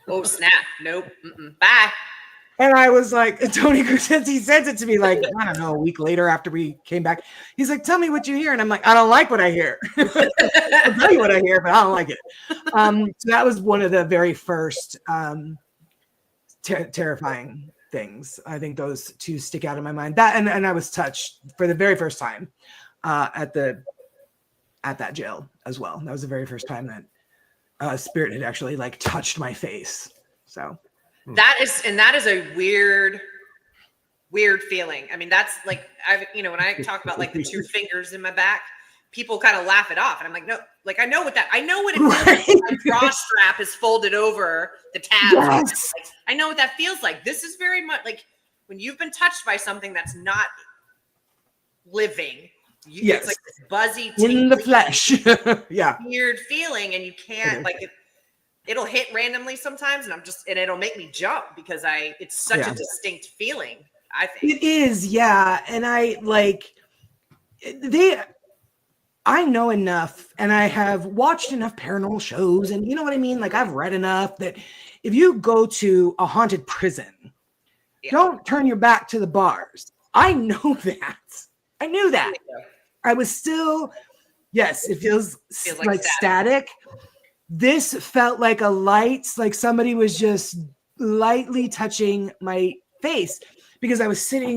B: Oh, snap. Nope. Bye.
A: And I was like, Tony, since he sent it to me, like, I don't know, a week later after we came back, he's like, "Tell me what you hear." And I'm like, "I don't like what I hear." I'll tell you what I hear, but I don't like it. So that was one of the very first terrifying things. I think those two stick out in my mind. That and I was touched for the very first time at that jail as well. That was the very first time that spirit had actually like touched my face. So
B: that is a weird feeling. I mean, that's like, when I talk about like the two fingers in my back, people kind of laugh it off, and I'm like, no, like I know what it feels like. My bra strap is folded over the tabs.
A: Yes.
B: Like, I know what that feels like. This is very much like when you've been touched by something that's not living. It's like this buzzy,
A: in the flesh.
B: Weird feeling, and you can't like it. It'll hit randomly sometimes, and it'll make me jump because it's such a distinct feeling. I think
A: it is, yeah. And I know enough, and I have watched enough paranormal shows, and you know what I mean? Like, I've read enough that if you go to a haunted prison, don't turn your back to the bars. I know that. I knew that. I was still, yes, it feels like static. This felt like a light, like somebody was just lightly touching my face, because we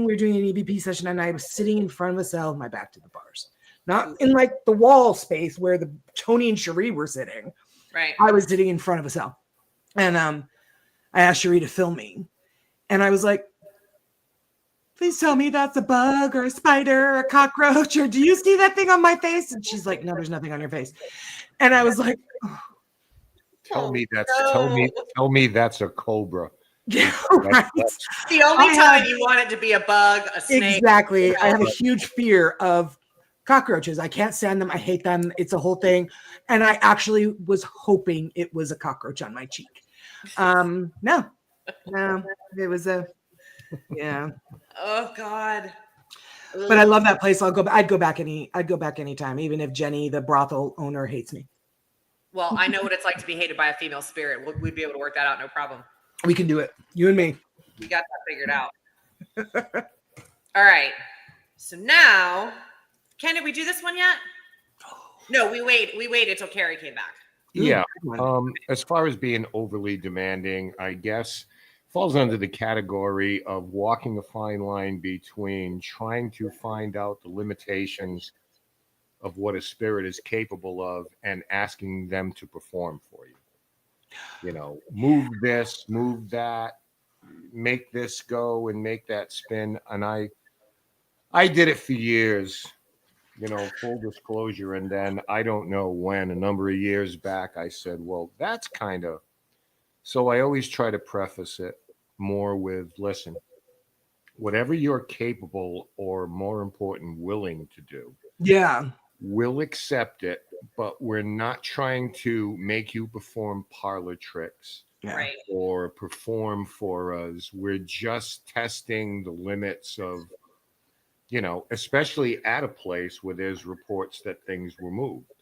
A: were doing an EVP session, and I was sitting in front of a cell with my back to the bars. Not in like the wall space where the Tony and Cherie were sitting.
B: Right.
A: I was sitting in front of a cell. And I asked Cherie to film me. And I was like, "Please tell me that's a bug or a spider or a cockroach, or do you see that thing on my face?" And she's like, "No, there's nothing on your face." And I was like, oh.
C: Tell me that's a cobra.
A: Yeah, right.
B: That's the only time you want it to be a bug, a snake.
A: Exactly. I have a huge fear of cockroaches. I can't stand them. I hate them. It's a whole thing. And I actually was hoping it was a cockroach on my cheek. No, it was yeah.
B: Oh God.
A: But I love that place. I'd go back anytime, even if Jenny, the brothel owner, hates me.
B: Well, I know what it's like to be hated by a female spirit. We'd be able to work that out, no problem.
A: We can do it. You and me.
B: We got that figured out. All right. So now, Ken, did we do this one yet? No, we waited until Carrie came back.
C: Yeah. As far as being overly demanding, I guess falls under the category of walking a fine line between trying to find out the limitations of what a spirit is capable of and asking them to perform for you. You know, move this, move that, make this go and make that spin. And I did it for years, full disclosure. And then I don't know when, a number of years back, I said, well, that's kind of, so I always try to preface it. more with, listen, whatever you're capable or, more important, willing to do,
A: Yeah.
C: we'll accept it, but we're not trying to make you perform parlor tricks
B: Right.
C: or perform for us. We're just testing the limits of, especially at a place where there's reports that things were moved.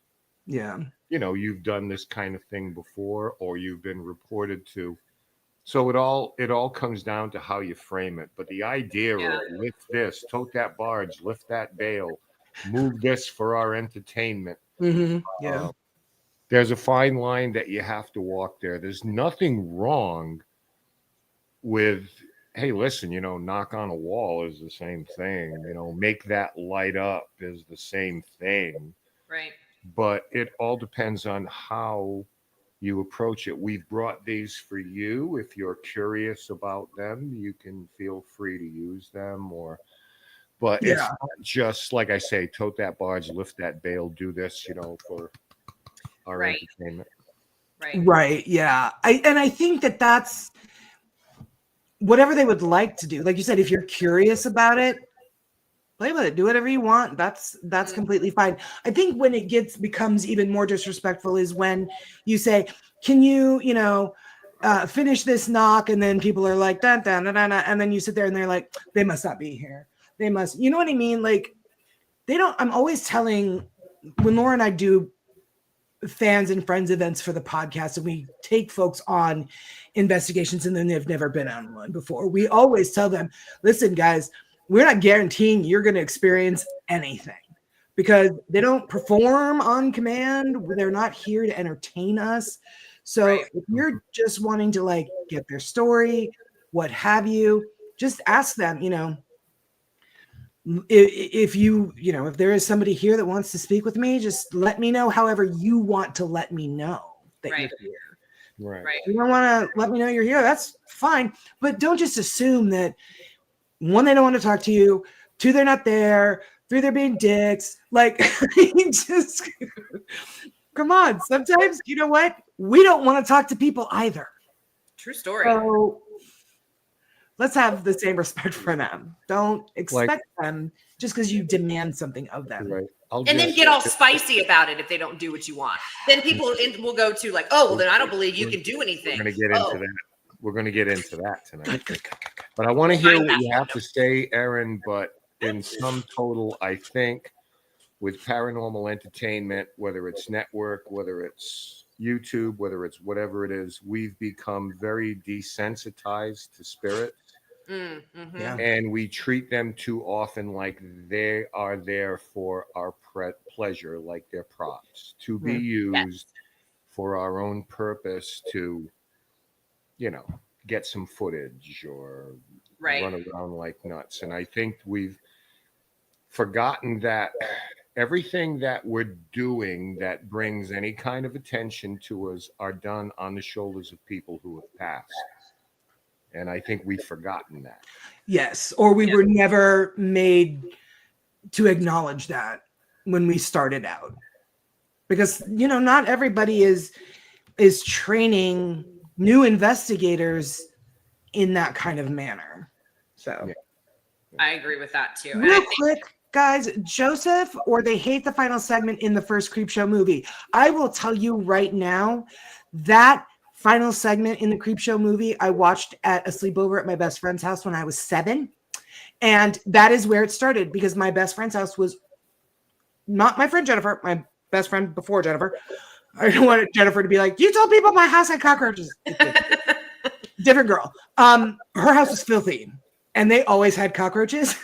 A: Yeah.
C: You've done this kind of thing before, or you've been reported to. So it all comes down to how you frame it. But the idea of lift this, tote that barge, lift that bale, move this for our entertainment.
A: Mm-hmm. Yeah.
C: There's a fine line that you have to walk there. There's nothing wrong with, hey, listen, knock on a wall is the same thing. Make that light up is the same thing.
B: Right.
C: But it all depends on how you approach it. We've brought these for you. If you're curious about them, you can feel free to use them. But it's not just, like I say, tote that barge, lift that bale, do this, for our entertainment.
A: Right. Yeah. I think that's whatever they would like to do. Like you said, if you're curious about it, play with it, do whatever you want. That's completely fine. I think when it becomes even more disrespectful is when you say, can you, finish this knock? And then people are like, dun, dun, dun, dun, dun, and then you sit there and they're like, they must not be here. They must, you know what I mean? Like I'm always telling, when Laura and I do fans and friends events for the podcast and we take folks on investigations and then they've never been on one before, we always tell them, listen, guys, we're not guaranteeing you're going to experience anything because they don't perform on command. They're not here to entertain us. So if you're just wanting to get their story, what have you, just ask them, if there is somebody here that wants to speak with me, just let me know however you want to let me know that you're here.
C: Right.
A: If you don't want to let me know you're here, that's fine. But don't just assume that, one, they don't want to talk to you, two, they're not there, three, they're being dicks. Just come on. Sometimes, you know what? We don't want to talk to people either.
B: True story.
A: So let's have the same respect for them. Don't expect them just because you demand something of them.
C: Right.
B: And then get all spicy about it if they don't do what you want. Then people will go to then I don't believe you can do anything.
C: We're going to get into that. We're going to get into that tonight. But I want to hear what you have to say, Erin. But in sum total, I think with paranormal entertainment, whether it's network, whether it's YouTube, whether it's whatever it is, we've become very desensitized to spirits.
B: Mm-hmm.
A: Yeah.
C: And we treat them too often like they are there for our pleasure, like they're props to be used for our own purpose to, get some footage or run around like nuts. And I think we've forgotten that everything that we're doing that brings any kind of attention to us are done on the shoulders of people who have passed. And I think we've forgotten that.
A: Yes. Or we were never made to acknowledge that when we started out. Because, not everybody is training new investigators in that kind of manner. So
B: I agree with that too.
A: Real quick, guys, Joseph, or they hate the final segment in the first Creepshow movie. I will tell you right now that final segment in the Creepshow movie I watched at a sleepover at my best friend's house when I was 7. And that is where it started because my best friend's house was not my friend Jennifer, my best friend before Jennifer. I don't want Jennifer to be like, you told people my house had cockroaches. Different girl. Her house was filthy and they always had cockroaches.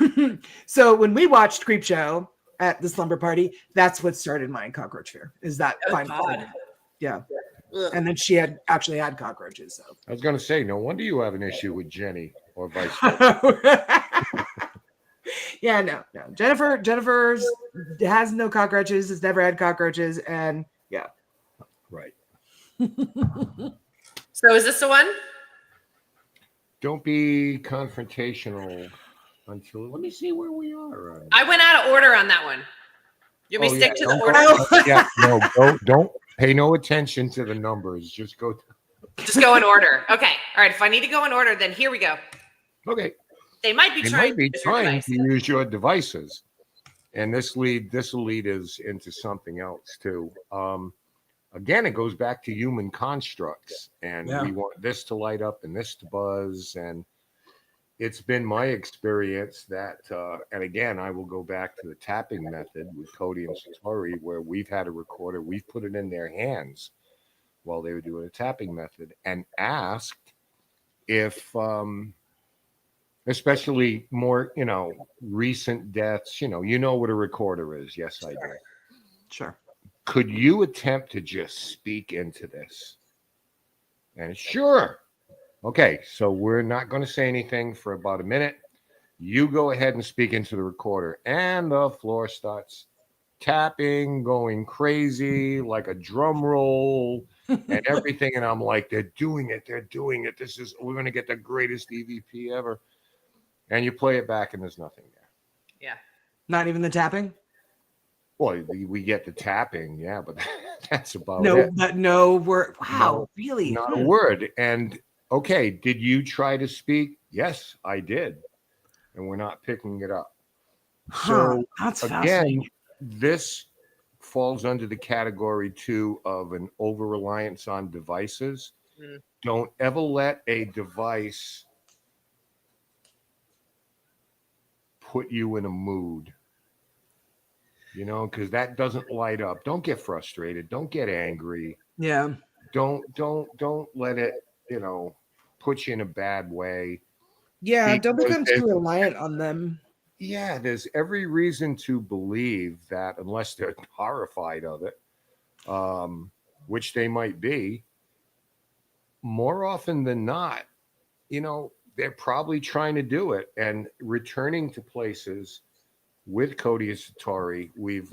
A: So when we watched Creepshow at the slumber party, that's what started my cockroach fear, is that final segment. Yeah. And then she actually had cockroaches. So
C: I was going to say, no wonder you have an issue with Jenny or vice versa.
A: Yeah, no. Jennifer has no cockroaches, has never had cockroaches, and yeah.
C: Right.
B: So is this the one?
C: Don't be confrontational until, let me see where we are.
B: I went out of order on that one. You want me to stick to the order?
C: No, don't pay no attention to the numbers. Just go.
B: Just go in order. Okay. All right. If I need to go in order, then here we go.
C: Okay.
B: They might be trying
C: to use your devices. And this will lead us into something else too. Again, it goes back to human constructs, and we want this to light up and this to buzz. And it's been my experience that, and again, I will go back to the tapping method with Cody and Satori, where we've had a recorder, we've put it in their hands while they were doing a tapping method and asked if, especially more, recent deaths, you know what a recorder is. Yes, I do.
A: Sure.
C: Could you attempt to just speak into this? And sure. Okay, so we're not going to say anything for about a minute. You go ahead and speak into the recorder, and the floor starts tapping, going crazy like a drum roll and everything. And I'm like, they're doing it. We're going to get the greatest EVP ever. And you play it back, and there's nothing there.
B: Yeah.
A: Not even the tapping?
C: Well, we get the tapping, yeah, but that's about it.
A: No word. Wow, really?
C: Not a word. And okay, did you try to speak? Yes, I did. And we're not picking it up. So
A: that's
C: again,
A: fascinating.
C: this falls under the category too of an over-reliance on devices. Don't ever let a device put you in a mood. Because that doesn't light up. Don't get frustrated. Don't get angry.
A: Yeah.
C: Don't let it, put you in a bad way.
A: Yeah, don't become too reliant on them.
C: Yeah, there's every reason to believe that, unless they're horrified of it, which they might be, more often than not, they're probably trying to do it. And returning to places with Cody and Satori, we've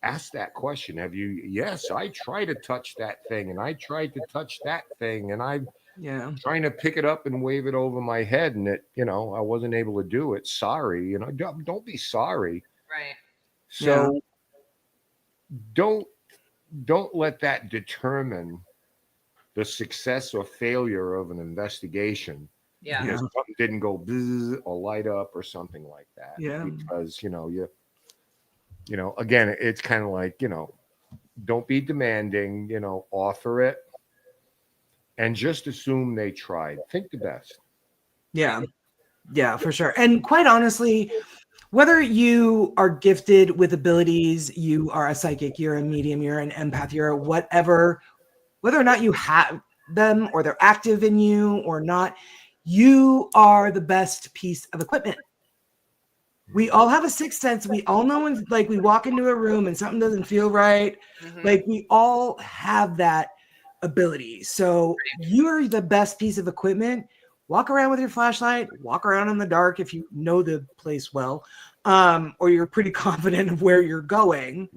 C: asked that question. Have you? Yes, I tried to touch that thing, and I tried to touch that thing, and I'm trying to pick it up and wave it over my head, and it, I wasn't able to do it. Sorry, don't be sorry.
B: Right.
C: So don't let that determine the success or failure of an investigation.
B: Yeah.
C: Because something didn't go bzz or light up or something like that.
A: Yeah.
C: Because, again, it's kind of like, don't be demanding, offer it and just assume they tried. Think the best.
A: Yeah. Yeah, for sure. And quite honestly, whether you are gifted with abilities, you are a psychic, you're a medium, you're an empath, you're whatever, whether or not you have them or they're active in you or not, you are the best piece of equipment. We all have a sixth sense. We all know when we walk into a room and something doesn't feel right. We all have that ability. So you're the best piece of equipment. Walk around with your flashlight, walk around in the dark if you know the place well, or you're pretty confident of where you're going.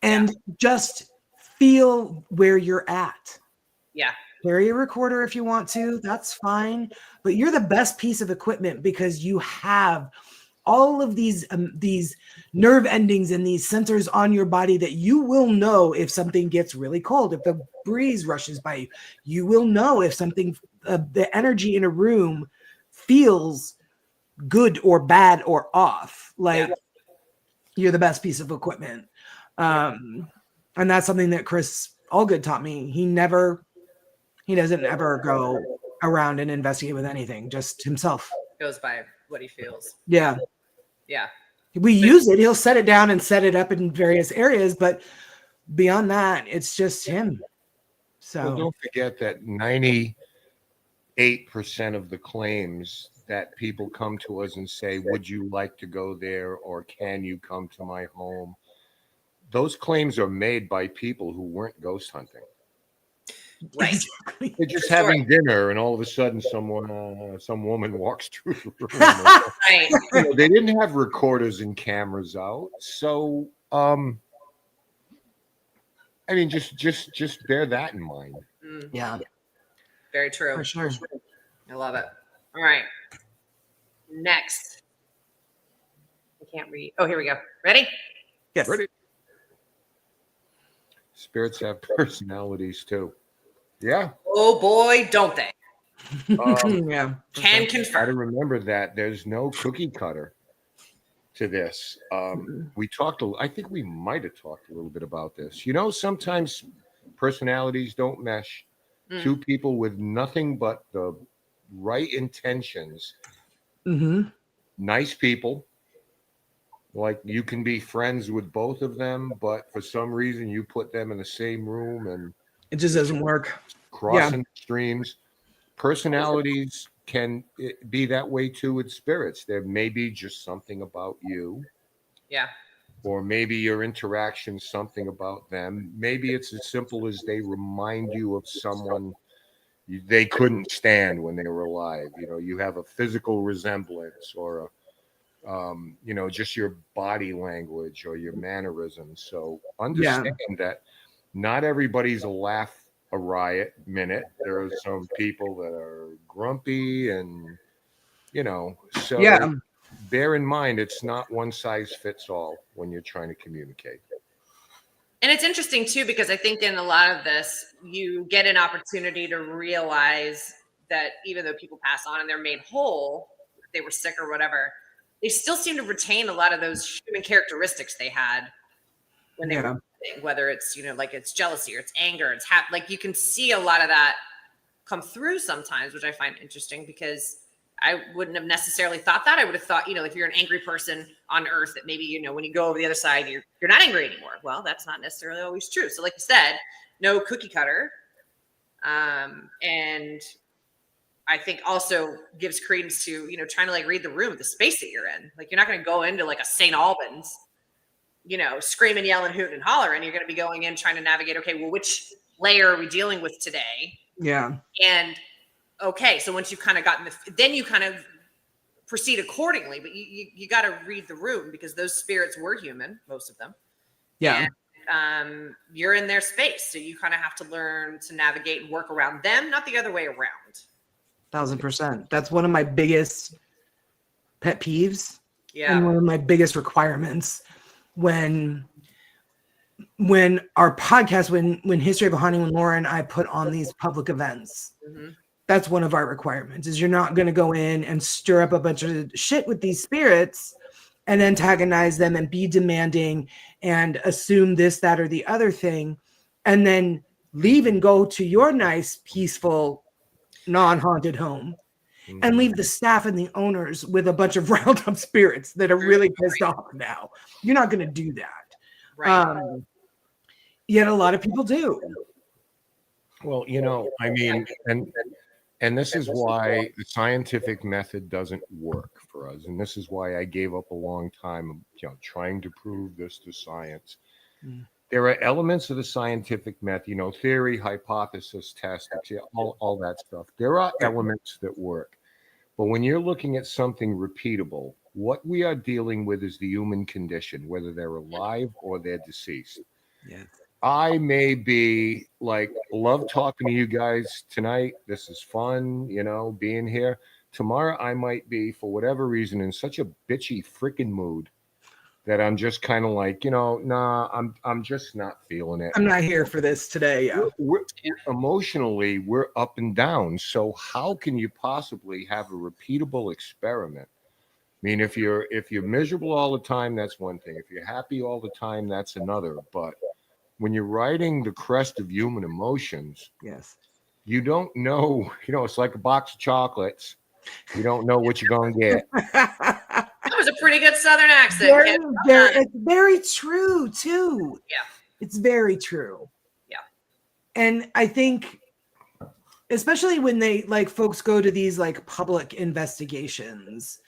A: And just feel where you're at.
B: Yeah.
A: Carry a recorder if you want to, that's fine. But you're the best piece of equipment because you have all of these nerve endings and these sensors on your body that you will know if something gets really cold, if the breeze rushes by you. You will know if something, the energy in a room feels good or bad or off. You're the best piece of equipment. And that's something that Chris Allgood taught me. He doesn't ever go around and investigate with anything, just himself.
B: Goes by what he feels.
A: Yeah.
B: Yeah.
A: We use it. He'll set it down and set it up in various areas, but beyond that, it's just him. So
C: don't forget that 98% of the claims that people come to us and say, would you like to go there? Or can you come to my home? Those claims are made by people who weren't ghost hunting.
B: Right.
C: They're just having dinner, and all of a sudden, some woman walks through the room.
B: Right.
C: They didn't have recorders and cameras out, so just bear that in mind.
A: Yeah.
B: Very true.
A: For sure.
B: I love it. All right. Next. I can't read. Oh, here we go. Ready?
A: Yes.
C: Ready. Spirits have personalities too. Yeah.
B: Oh boy, don't they?
A: Yeah.
B: Can
C: Got to
B: confirm.
C: remember that there's no cookie cutter to this. We talked. I think we might have talked a little bit about this. Sometimes personalities don't mesh. Two people with nothing but the right intentions.
A: Mm-hmm.
C: Nice people. Like you can be friends with both of them, but for some reason you put them in the same room and
A: It just doesn't work.
C: crossing streams. Personalities can be that way too with spirits. There may be just something about you.
B: Yeah.
C: Or maybe your interaction, something about them. Maybe it's as simple as they remind you of someone they couldn't stand when they were alive. You have a physical resemblance or just your body language or your mannerisms. So understand that not everybody's a riot minute. There are some people that are grumpy and, so bear in mind, it's not one size fits all when you're trying to communicate.
B: And it's interesting too, because I think in a lot of this, you get an opportunity to realize that even though people pass on and they're made whole, if they were sick or whatever, they still seem to retain a lot of those human characteristics they had when they were living, whether it's, like it's jealousy or it's anger, it's like you can see a lot of that come through sometimes, which I find interesting because I wouldn't have necessarily thought that. I would have thought, if you're an angry person on earth, that maybe, when you go over the other side, you're not angry anymore. Well, that's not necessarily always true. So like you said, no cookie cutter. And I think also gives credence to, trying to like read the room, the space that you're in. Like you're not going to go into like a St. Albans, screaming, yelling, hooting and hollering. You're going to be going in trying to navigate, okay, well, which layer are we dealing with today?
A: Yeah.
B: And okay, so once you've kind of gotten then you kind of proceed accordingly, but you got to read the room because those spirits were human, most of them.
A: Yeah.
B: And you're in their space. So you kind of have to learn to navigate and work around them, not the other way around.
A: 1000%. That's one of my biggest pet peeves.
B: Yeah.
A: And one of my biggest requirements when our podcast, when History of a Haunting, when Laura and I put on these public events, that's one of our requirements is you're not going to go in and stir up a bunch of shit with these spirits and antagonize them and be demanding and assume this, that, or the other thing, and then leave and go to your nice, peaceful, non-haunted home and leave the staff and the owners with a bunch of riled up spirits that are really pissed off now. You're not going to do that.
B: Right.
A: Yet a lot of people do.
C: Well, I mean, and this is why the scientific method doesn't work for us. And this is why I gave up a long time, trying to prove this to science. There are elements of the scientific method, theory, hypothesis, test, all that stuff. There are elements that work. But when you're looking at something repeatable, what we are dealing with is the human condition, whether they're alive or they're deceased.
A: Yeah.
C: I may be love talking to you guys tonight. This is fun, being here. Tomorrow I might be, for whatever reason, in such a bitchy freaking mood that I'm just kind of like, nah, I'm just not feeling it.
A: I'm not here for this today. Yeah.
C: Emotionally, we're up and down. So how can you possibly have a repeatable experiment? I mean, if you're miserable all the time, that's one thing. If you're happy all the time, that's another. But when you're riding the crest of human emotions,
A: yes,
C: you don't know, it's like a box of chocolates. You don't know what you're going to get.
B: That was a pretty good Southern accent.
A: It's very true too.
B: Yeah.
A: It's very true.
B: Yeah.
A: And I think, especially when they folks go to these public investigations,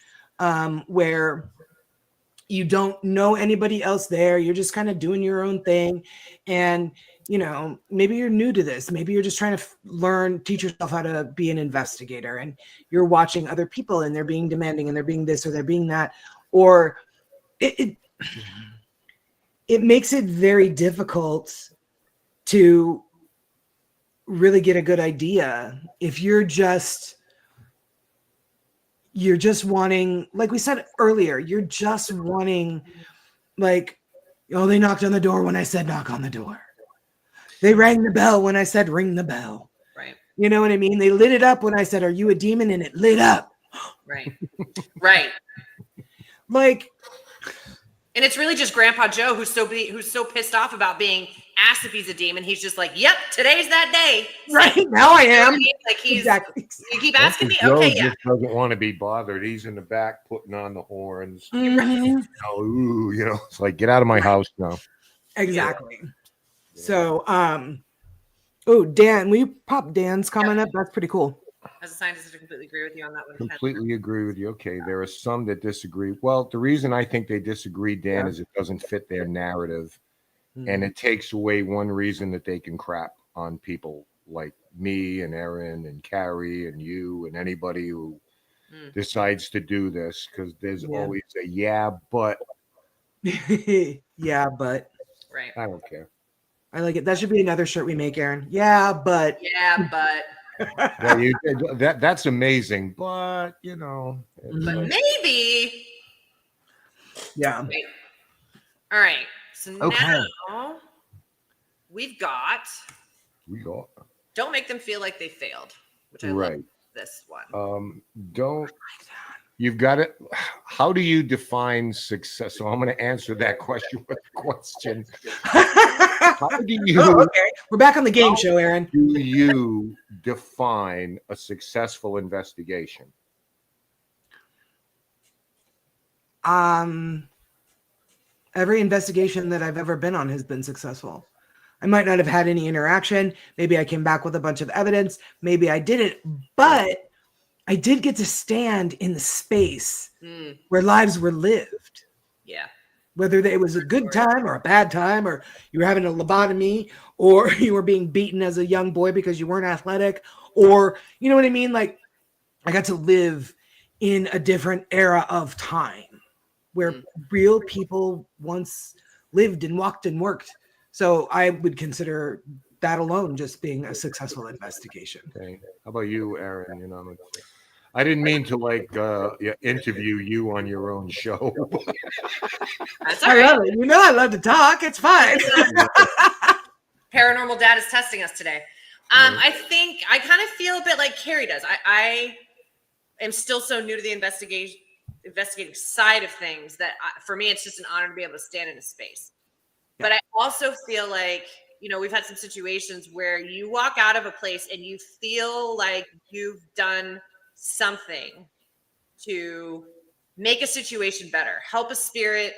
A: where you don't know anybody else there, you're just kind of doing your own thing. And, maybe you're new to this. Maybe you're just trying to teach yourself how to be an investigator, and you're watching other people and they're being demanding and they're being this or they're being that, or it makes it very difficult to really get a good idea if you're just wanting, like we said earlier, you're just wanting they knocked on the door when I said knock on the door. They rang the bell when I said ring the bell.
B: Right.
A: You know what I mean? They lit it up when I said, are you a demon? And it lit up.
B: Right. Right.
A: Like,
B: and it's really just Grandpa Joe who's so pissed off about being asked if he's a demon. He's just like, yep, today's that day.
A: Right now I am.
B: Like he's
A: exactly.
B: You keep asking me,
C: Joe
B: okay,
C: just
B: yeah.
C: doesn't want to be bothered. He's in the back putting on the horns.
A: Mhm.
C: Ooh, it's like, get out of my house now.
A: Exactly. Yeah. So, oh, Dan, will you pop Dan's comment up? That's pretty cool.
B: As a scientist, I completely agree with you on that one.
C: Completely agree with you. Okay, there are some that disagree. Well, the reason I think they disagree, Dan, is it doesn't fit their narrative. And it takes away one reason that they can crap on people like me and Erin and Carrie and you and anybody who decides to do this, because there's always a yeah, but.
A: Yeah, but.
B: Right.
C: I don't care.
A: I like it. That should be another shirt we make, Erin. Yeah, but.
B: Yeah, but.
C: Well, that's amazing, but
B: but maybe.
A: Yeah.
B: Okay. All right. So now we got. Don't make them feel like they failed, which I love this one.
C: You've got it. How do you define success? So I'm going to answer that question with a question. How do you?
A: Oh, okay. We're back on the game show, Erin.
C: Do you define a successful investigation?
A: Every investigation that I've ever been on has been successful. I might not have had any interaction. Maybe I came back with a bunch of evidence. Maybe I didn't, but I did get to stand in the space where lives were lived.
B: Yeah.
A: Whether it was a good time or a bad time, or you were having a lobotomy, or you were being beaten as a young boy because you weren't athletic, or you know what I mean? Like, I got to live in a different era of time where real people once lived and walked and worked. So I would consider that alone just being a successful investigation.
C: Okay. How about you, Erin? I didn't mean to interview you on your own show.
B: That's all right.
A: I love it. I love to talk. It's fine.
B: Paranormal Dad is testing us today. I think I kind of feel a bit like Carrie does. I am still so new to the investigative side of things that for me, it's just an honor to be able to stand in a space. Yeah. But I also feel like, we've had some situations where you walk out of a place and you feel like you've done something to make a situation better, help a spirit,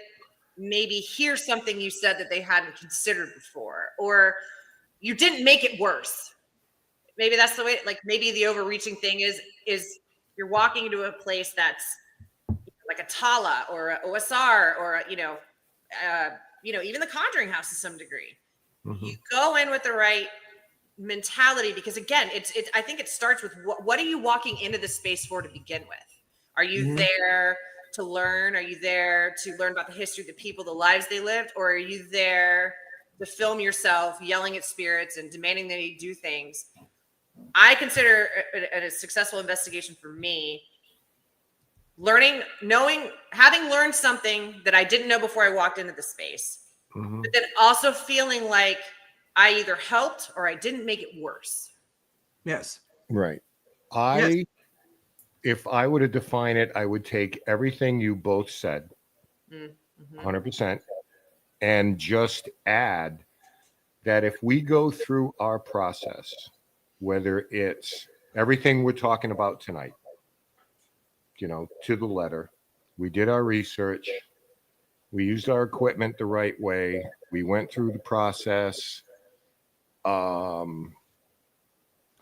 B: maybe hear something you said that they hadn't considered before, or you didn't make it worse. Maybe that's the way, maybe the overreaching thing is you're walking into a place that's like a Tala or a OSR or even the Conjuring House to some degree. Mm-hmm. You go in with the right mentality, because again, I think it starts with what are you walking into the space for to begin with? Are you there to learn? Are you there to learn about the history of the people, the lives they lived? Or are you there to film yourself yelling at spirits and demanding that you do things? I consider a successful investigation for me having learned something that I didn't know before I walked into the space, but then also feeling like I either helped or I didn't make it worse.
A: Yes.
C: Right. If I were to define it, I would take everything you both said, 100%, and just add that if we go through our process, whether it's everything we're talking about tonight, to the letter, we did our research, we used our equipment the right way, we went through the process,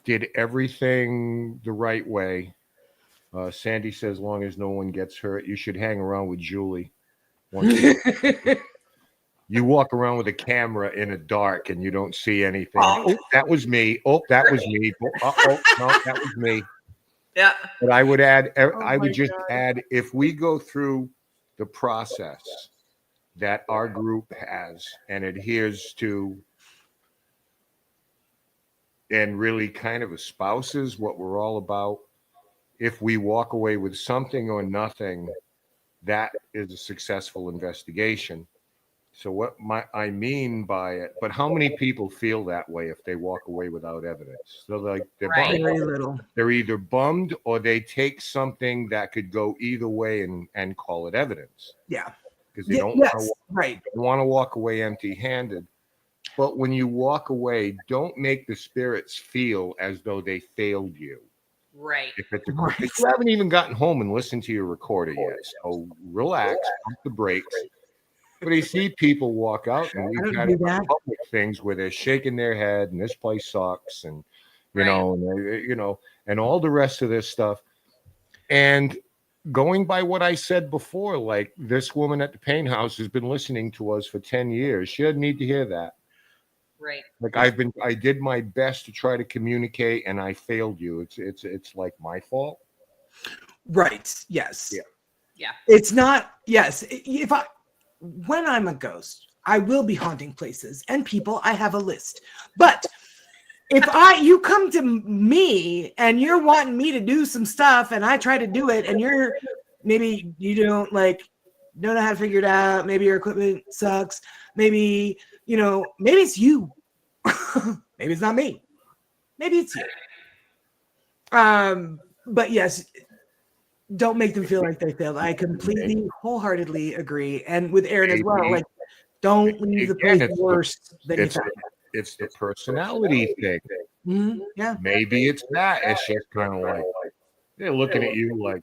C: did everything the right way. Sandy says, as long as no one gets hurt, you should hang around with Julie. You walk around with a camera in the dark and you don't see anything. Oh, that was me. Oh, that was me. Oh, no, that was me.
B: Yeah.
C: But I would add, add, if we go through the process that our group has and adheres to and really kind of espouses what we're all about, if we walk away with something or nothing, that is a successful investigation. So what I mean by it, but how many people feel that way if they walk away without evidence? So like they're
B: Right.
A: Very little.
C: They're either bummed or they take something that could go either way and call it evidence.
A: Yeah.
C: Because they don't want to walk away empty-handed. But when you walk away, don't make the spirits feel as though they failed you.
B: Right.
C: If you haven't even gotten home and listened to your recorder yet, so relax, pump the brakes. But I see people walk out, and we've had public things where they're shaking their head, and this place sucks, and and and all the rest of this stuff. And going by what I said before, like this woman at the paint house has been listening to us for 10 years. She doesn't need to hear that.
B: Right.
C: Like I did my best to try to communicate, and I failed you. It's like my fault.
A: Right. Yes.
B: Yeah.
A: It's not. Yes. When I'm a ghost, I will be haunting places and people. I have a list. But if you come to me and you're wanting me to do some stuff and I try to do it and maybe you don't know how to figure it out. Maybe your equipment sucks. Maybe it's you. Maybe it's not me. Maybe it's you. But yes, don't make them feel like they failed. I completely, wholeheartedly agree. And with Aaron as well, like, don't leave the place worse than you found it.
C: It's the personality thing.
A: Mm-hmm. Yeah.
C: Maybe it's that. It's just kind of like they're looking at you like,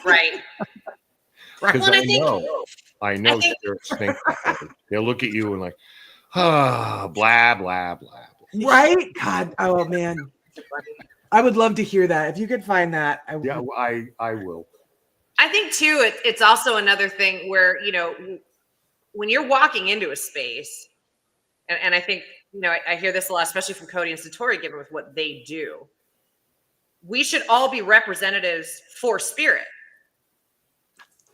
B: right.
C: Because I know spirits think they'll look at you and like, blah blah blah.
A: Right? God. Oh man. I would love to hear that. If you could find that, I would.
C: Yeah, I will.
B: I think too, it's also another thing where, when you're walking into a space, and I think, I hear this a lot, especially from Cody and Satori, given with what they do. We should all be representatives for spirit.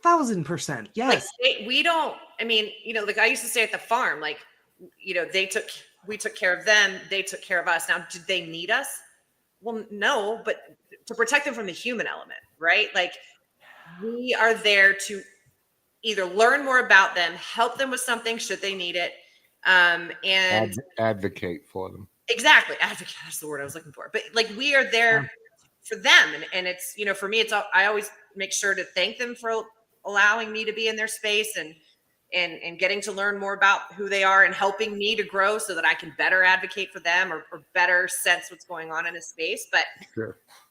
A: 1000%. Yes.
B: We don't, like I used to say at the farm, like, we took care of them. They took care of us. Now, did they need us? Well, no, but to protect them from the human element, right? Like we are there to either learn more about them, help them with something should they need it, and
C: advocate for them.
B: Exactly. Advocate. That's the word I was looking for. But like we are there for them. And it's, for me, I always make sure to thank them for allowing me to be in their space and getting to learn more about who they are and helping me to grow so that I can better advocate for them or better sense what's going on in a space. But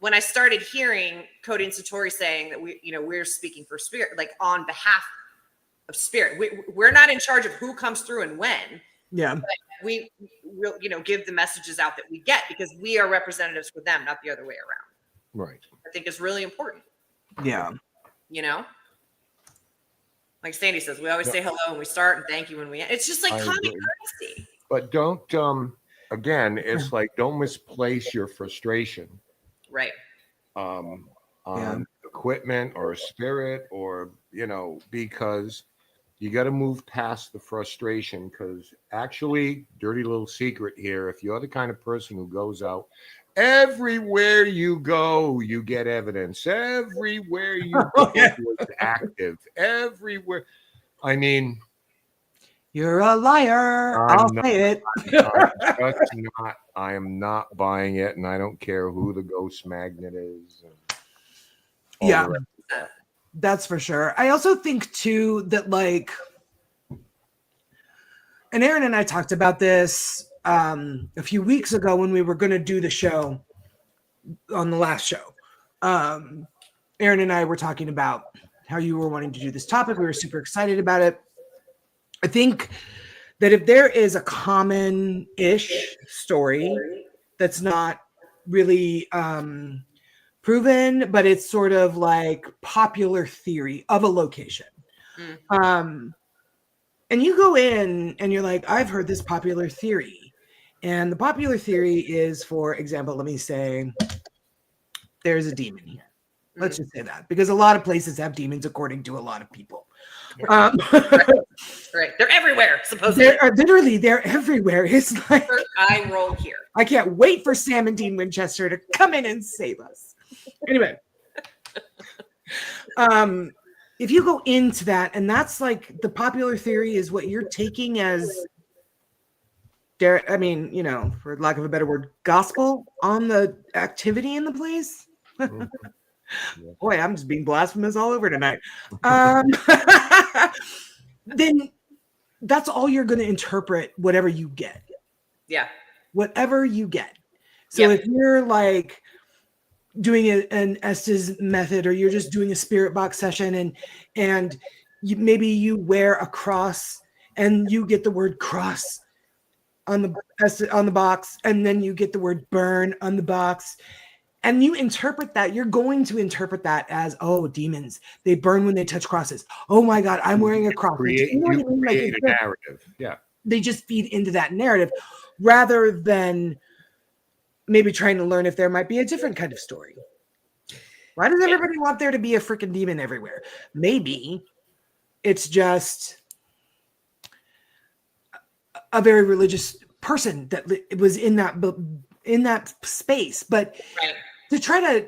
B: when I started hearing Cody and Satori saying that we're speaking for spirit, like on behalf of spirit, we're not in charge of who comes through and when.
A: Yeah.
B: But we will, give the messages out that we get because we are representatives for them, not the other way around.
C: Right.
B: I think is really important.
A: Yeah.
B: Like Sandy says, we always say hello when we start and thank you when we end. It's just like common courtesy.
C: But don't, again, it's like don't misplace your frustration.
B: Right.
C: On equipment or spirit or, because you got to move past the frustration because actually, dirty little secret here, if you're the kind of person who goes out, everywhere you go, you get evidence. Everywhere you go, it's active. Everywhere. I mean,
A: you're a liar. I'll say it.
C: I am not buying it, and I don't care who the ghost magnet is.
A: Yeah, that's for sure. I also think too that and Aaron and I talked about this a few weeks ago when we were going to do the show on the last show. Aaron and I were talking about how you were wanting to do this topic. We were super excited about it. I think that if there is a common-ish story that's not really proven, but it's sort of like popular theory of a location. And you go in and you're like, I've heard this popular theory. And the popular theory is, for example, let me say, there's a demon here. Let's just say that. Because a lot of places have demons, according to a lot of people.
B: Right. They're everywhere, supposedly.
A: They're everywhere. It's like
B: I roll here.
A: I can't wait for Sam and Dean Winchester to come in and save us. Anyway. if you go into that, and that's like the popular theory is what you're taking as, I mean, you know, for lack of a better word, gospel on the activity in the place.
C: Mhm.
A: Boy, I'm just being blasphemous all over tonight. Then that's all you're going to interpret whatever you get.
B: Yeah.
A: Whatever you get. So if you're like doing an Estes method, or you're just doing a spirit box session, and maybe you wear a cross and you get the word cross on the box, and then you get the word burn on the box, and you interpret that, you're going to interpret that as, oh, demons, they burn when they touch crosses. Oh my God, I'm wearing a cross.
C: Create a narrative. Yeah.
A: They just feed into that narrative rather than maybe trying to learn if there might be a different kind of story. Why does everybody want there to be a freaking demon everywhere? Maybe it's just a very religious person that was in that space. But to try to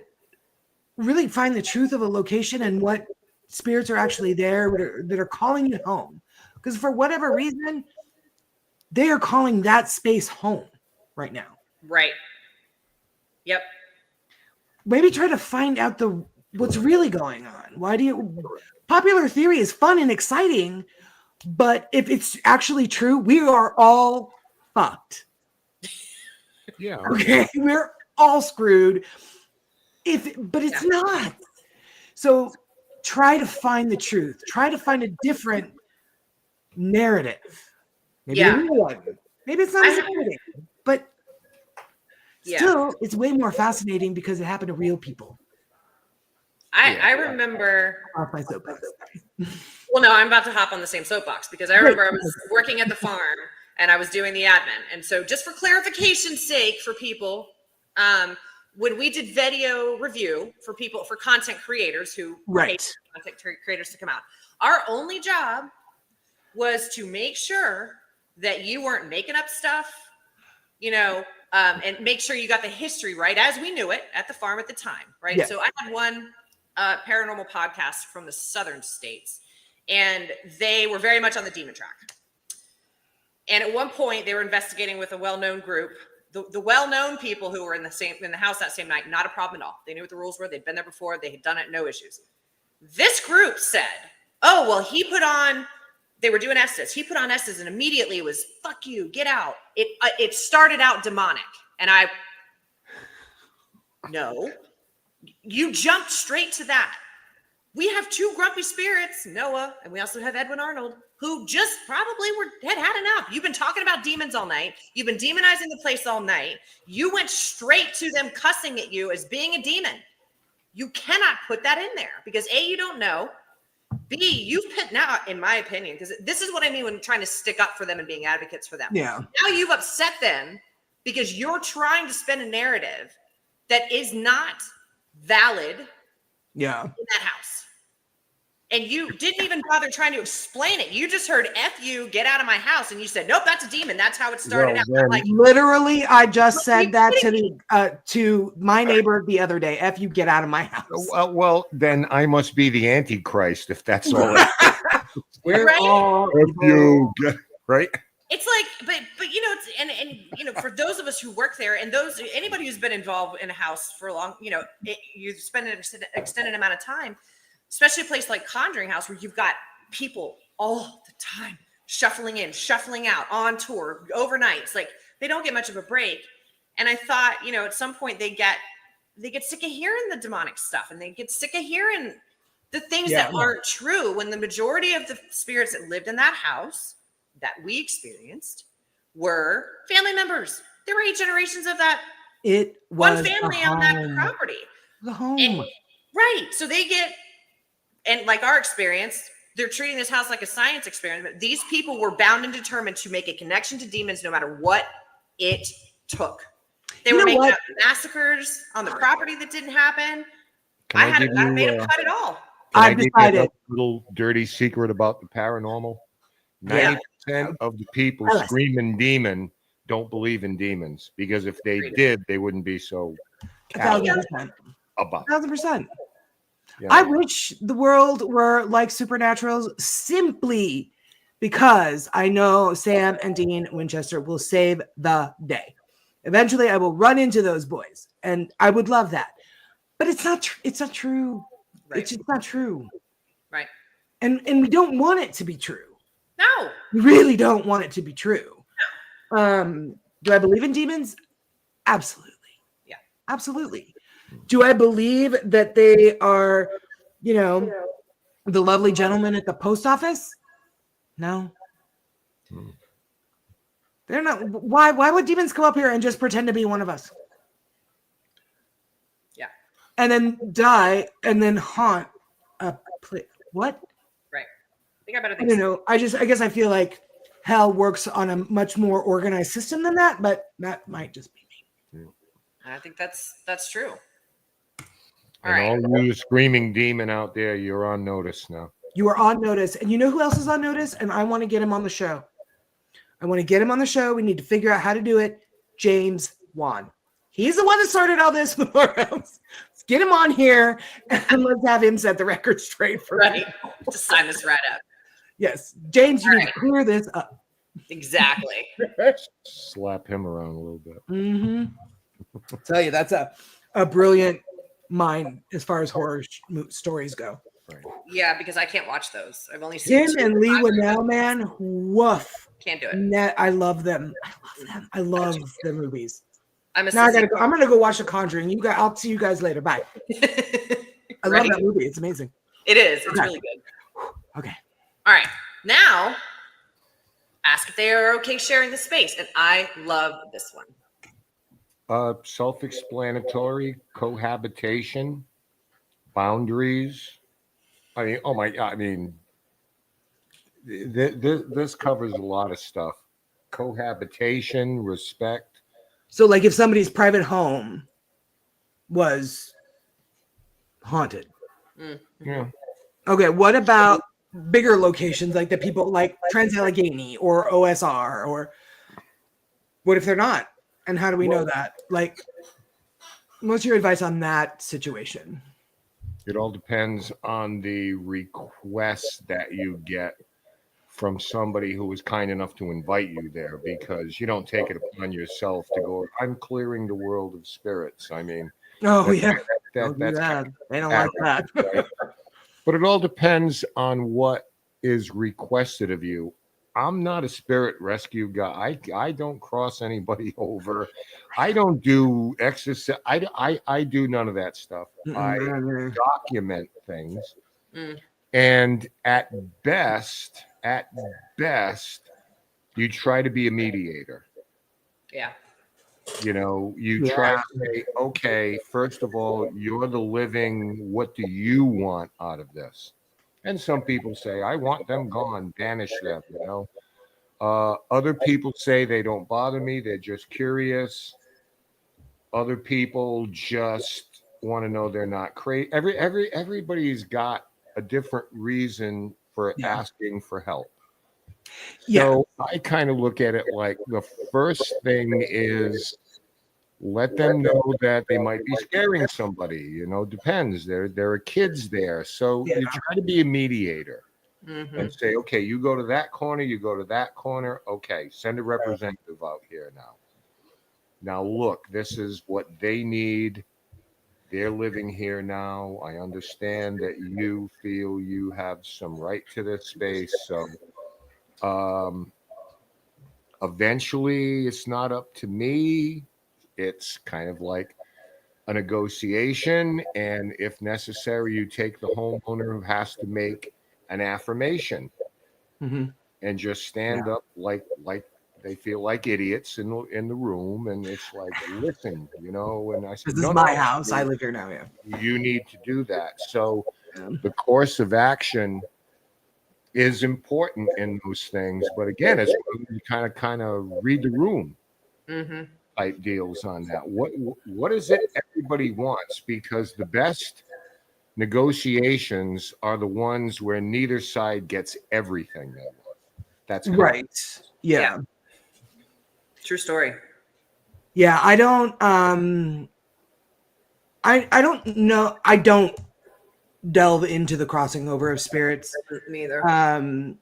A: really find the truth of a location and what spirits are actually there that are calling you home, because for whatever reason, they are calling that space home right now.
B: Right. Yep.
A: Maybe try to find out what's really going on. Popular theory is fun and exciting, but if it's actually true, we are all fucked.
C: Yeah.
A: Okay. We're all screwed. But it's not. So try to find the truth. Try to find a different narrative. Maybe a real one. Maybe it's not exciting, but still, it's way more fascinating because it happened to real people.
B: I remember.
A: Off my soapbox.
B: Well, no, I'm about to hop on the same soapbox because I remember I was working at the farm and I was doing the admin. And so just for clarification's sake for people, when we did video review for content creators who paid content creators to come out, our only job was to make sure that you weren't making up stuff, you know, and make sure you got the history right as we knew it at the farm at the time, right? Yeah. So I had one paranormal podcast from the southern states, and they were very much on the demon track. And at one point, they were investigating with a well-known group. The well-known people who were in the house that same night, not a problem at all. They knew what the rules were. They'd been there before. They had done it, no issues. This group said, "Oh, well, they were doing Estes. He put on Estes, and immediately it was, fuck you, get out." It started out demonic. And no, you jumped straight to that. We have two grumpy spirits, Noah, and we also have Edwin Arnold, who just probably had enough. You've been talking about demons all night. You've been demonizing the place all night. You went straight to them cussing at you as being a demon. You cannot put that in there because A, you don't know. B, you've put, now, in my opinion, because this is what I mean when trying to stick up for them and being advocates for them. Yeah. Now you've upset them because you're trying to spin a narrative that is not valid in that house. And you didn't even bother trying to explain it. You just heard "F you, get out of my house," and you said, "Nope, that's a demon." That's how it started out.
A: Like, literally, I just said that to my neighbor the other day. "F you, get out of my house."
C: Well, then I must be the Antichrist if that's all.
A: We're all
C: F you, right?
B: It's like, but you know, it's and you know, for those of us who work there, and anybody who's been involved in a house for a long, you know, you spend an extended amount of time. Especially a place like Conjuring House where you've got people all the time shuffling in, shuffling out, on tour, overnights. Like they don't get much of a break. And I thought, you know, at some point they get sick of hearing the demonic stuff, and they get sick of hearing the things that aren't true, when the majority of the spirits that lived in that house that we experienced were family members. There were 8 generations of that.
A: It was
B: one family on that property.
A: The home.
B: And, right. So they get. And like our experience, they're treating this house like a science experiment. These people were bound and determined to make a connection to demons no matter what it took. They were making up massacres on the property that didn't happen. I made them cut it all.
A: I've decided.
C: A little dirty secret about the paranormal. 90% of the people screaming demon don't believe in demons, because if they did, they wouldn't be so
A: 1,000%.
C: about
A: 1,000%.
C: You
A: I
C: know,
A: wish the world were like Supernatural's simply because I know Sam and Dean Winchester will save the day. Eventually, I will run into those boys, and I would love that. But it's not. It's not true.
B: Right.
A: It's just not true.
B: Right.
A: And we don't want it to be true.
B: No.
A: We really don't want it to be true. Do I believe in demons? Absolutely.
B: Yeah.
A: Absolutely. Do I believe that they are, you know, the lovely gentleman at the post office? No. They're not. Why would demons come up here and just pretend to be one of us?
B: Yeah.
A: And then die and then haunt a place. What?
B: Right. I think I better
A: I
B: think
A: don't know. I guess I feel like hell works on a much more organized system than that, but that might just be me.
B: I think that's true. All
C: and
B: right.
C: all you screaming demon out there, you're on notice now.
A: You are on notice. And you know who else is on notice? And I want to get him on the show. I want to get him on the show. We need to figure out how to do it. James Wan. He's the one that started all this with our house. Let's get him on here and let's have him set the record straight for
B: Right. Just sign this right up.
A: Yes. James, you
B: All
A: need to clear this up.
B: Exactly.
C: Slap him around a little bit.
A: Mm-hmm. Tell you, that's a brilliant mind as far as horror stories go.
C: Right.
B: Yeah, because I can't watch those. I've only seen
A: Him and Lee Winnell, man, woof.
B: Can't do it.
A: I love them. I love the movies.
B: I'm a
A: Now
B: sissy.
A: I'm gonna go watch The Conjuring. I'll see you guys later. Bye. I love that movie. It's amazing.
B: It is. It's
A: Okay.
B: really good.
A: Okay.
B: All right. Now, ask if they are okay sharing the space. And I love this one.
C: Self-explanatory, cohabitation, boundaries. I mean, oh my God! I mean, this covers a lot of stuff. Cohabitation, respect.
A: So, like, if somebody's private home was haunted,
C: Yeah.
A: okay, what about bigger locations like the people like Trans-Allegheny or OSR? Or what if they're not? And how do we know that? Like, what's your advice on that situation?
C: It all depends on the request that you get from somebody who was kind enough to invite you there, because you don't take it upon yourself to go, I'm clearing the world of spirits. I mean,
A: Oh, yeah.
C: that's
A: That. They don't like that.
C: right? But it all depends on what is requested of you. I'm not a spirit rescue guy. I don't cross anybody over. I don't do exercise. I do none of that stuff. I document things. And at best, you try to be a mediator.
B: Yeah.
C: You know, you try to say, okay, first of all, you're the living. What do you want out of this? And some people say, I want them gone, banish them, you know. Other people say they don't bother me. They're just curious. Other people just want to know they're not crazy. Everybody's got a different reason for asking for help. So I kind of look at it like the first thing is let them know that they might be scaring somebody. You know, depends. There are kids there. So you try to be a mediator and say, okay, you go to that corner, you go to that corner. Okay, send a representative out here now. Now, look, this is what they need. They're living here now. I understand that you feel you have some right to this space. So eventually it's not up to me. It's kind of like a negotiation. And if necessary, you take the homeowner who has to make an affirmation and just stand up like they feel like idiots in the room. And it's like, listen, you know, and I said,
A: this is my house. I live here now. Yeah.
C: You need to do that. So the course of action is important in those things. But again, it's you kind of read the room type deals on that. What is it everybody wants? Because the best negotiations are the ones where neither side gets everything they want. That's
A: right. Yeah.
B: True story.
A: Yeah, I don't I don't know. I don't delve into the crossing over of spirits.
B: Me either.
A: I'm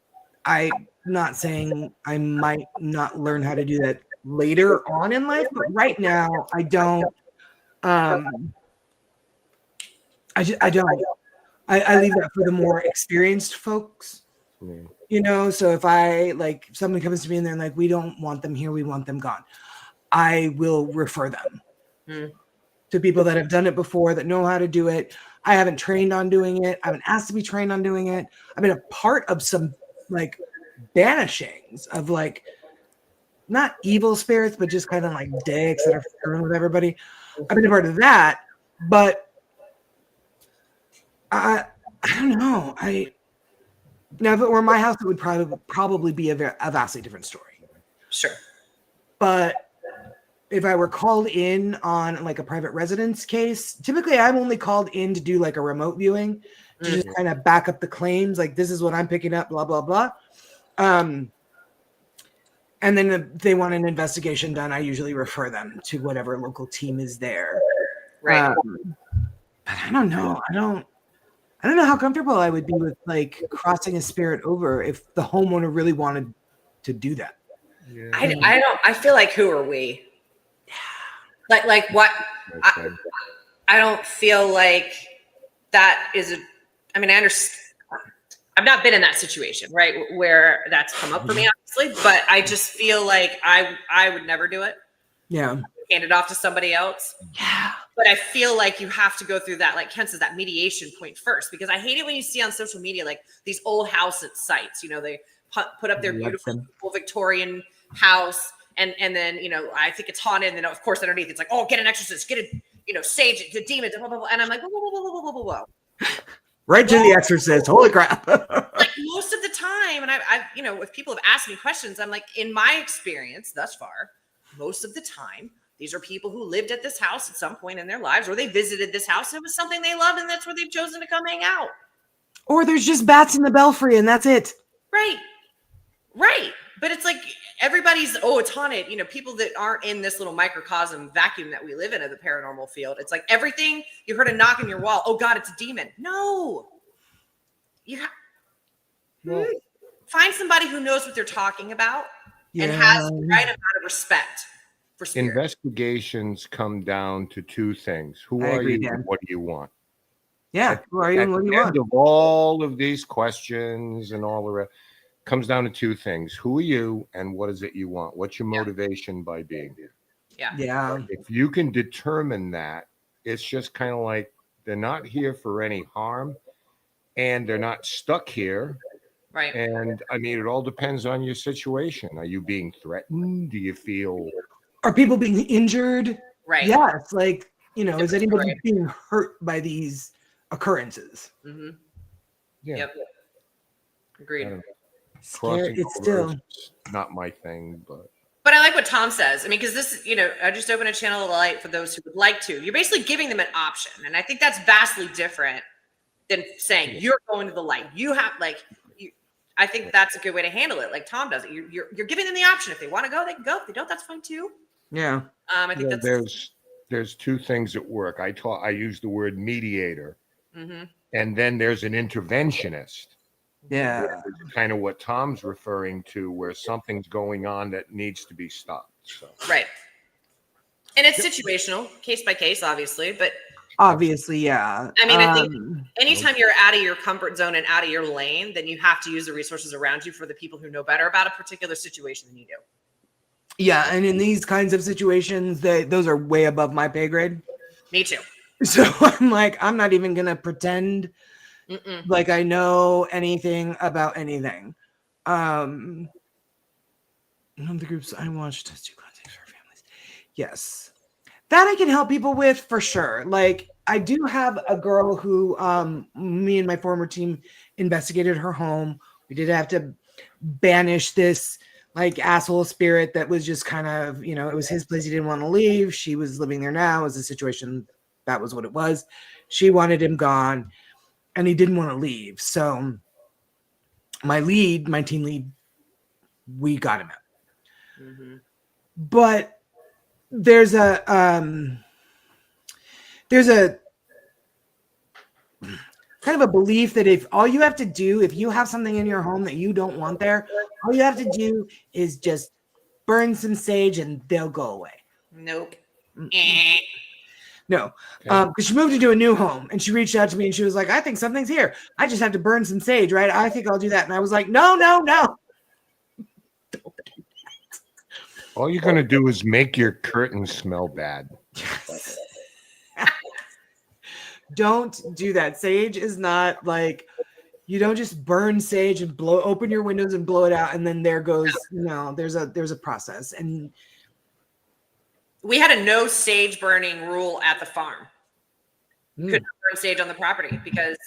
A: not saying I might not learn how to do that later on in life, but right now I don't. I don't. I leave that for the more experienced folks. So if somebody comes to me and they're like, we don't want them here, we want them gone, I will refer them to people that have done it before, that know how to do it. I haven't trained on doing it. I haven't asked to be trained on doing it. I've been a part of some banishings of not evil spirits, but just kind of dicks that are screwing with everybody. I've been a part of that, but I don't know. Now, if it were my house, it would probably be a vastly different story.
B: Sure.
A: But if I were called in on a private residence case, typically I'm only called in to do a remote viewing to just kind of back up the claims. This is what I'm picking up, blah, blah, blah. And then if they want an investigation done, I usually refer them to whatever local team is there.
B: Right.
A: But I don't know. I don't know how comfortable I would be with crossing a spirit over if the homeowner really wanted to do that.
B: Yeah. I feel like, who are we? Like what? I don't feel like that is I understand. I've not been in that situation, right, where that's come up for me, obviously, but I just feel like I would never do it.
A: Yeah.
B: Hand it off to somebody else.
A: Yeah.
B: But I feel like you have to go through that, like Ken says, that mediation point first, because I hate it when you see on social media, these old house sites, they put up their beautiful Victorian house. And then, I think it's haunted. And then, of course, underneath, it's oh, get an exorcist, get a sage, the demons, blah, blah, blah. And I'm like, whoa.
A: Right to the exorcist. Holy crap.
B: Most of the time, and I've if people have asked me questions, I'm like, in my experience thus far, most of the time, these are people who lived at this house at some point in their lives, or they visited this house and it was something they loved, and that's where they've chosen to come hang out.
A: Or there's just bats in the belfry, and that's it.
B: Right. But it's everybody's, it's haunted. People that aren't in this little microcosm vacuum that we live in of the paranormal field. It's everything you heard a knock on your wall. Oh God, it's a demon. No. Find somebody who knows what they're talking about and has the right amount of respect for spirit.
C: Investigations come down to two things. Who are you and what do you want?
A: Yeah. Who are you and what do you want?
C: At the end of all of these questions and all the rest, comes down to two things. Who are you and what is it you want? What's your motivation by being here?
B: Yeah.
C: If you can determine that, it's just kind of like they're not here for any harm and they're not stuck here.
B: Right.
C: And it all depends on your situation. Are you being threatened? Do you feel...
A: Are people being injured?
B: Right.
A: Yes. Is anybody being hurt by these occurrences?
B: Mm-hmm.
C: Yeah.
B: Yep. Agreed.
A: It's still
C: not my thing, but
B: I like what Tom says. Because this, I just open a channel of light for those who would like to. You're basically giving them an option, and I think that's vastly different than saying you're going to the light. You have I think that's a good way to handle it, like Tom does it. You're giving them the option. If they want to go, they can go. If they don't, that's fine too.
A: Yeah.
B: I think
C: there's two things at work. I use the word mediator,
B: and
C: then there's an interventionist.
A: Yeah.
C: Kind of what Tom's referring to, where something's going on that needs to be stopped. So.
B: Right. And it's situational, case by case, obviously, but
A: obviously, yeah.
B: I think anytime you're out of your comfort zone and out of your lane, then you have to use the resources around you for the people who know better about a particular situation than you do.
A: Yeah, and in these kinds of situations, those are way above my pay grade.
B: Me too.
A: So I'm not even going to pretend like I know anything about anything. None of the groups I watched has two contacts for families. Yes. That I can help people with for sure. I do have a girl who me and my former team investigated her home. We did have to banish this asshole spirit that was just kind of, it was his place. He didn't want to leave. She was living there now. It was a situation. That was what it was. She wanted him gone and he didn't want to leave. So my team lead, we got him out. But there's kind of a belief that if all you have to do, if you have something in your home that you don't want there, all you have to do is just burn some sage and they'll go away.
B: Nope.
A: No, because she moved into a new home and she reached out to me and she was like, I think something's here. I just have to burn some sage, right? I think I'll do that. And I was like, no.
C: All you're going to do is make your curtains smell bad.
A: Yes. Don't do that. Sage is not like, you don't just burn sage and open your windows and blow it out. And then there goes, there's a process. And
B: we had a no sage burning rule at the farm. Couldn't burn sage on the property because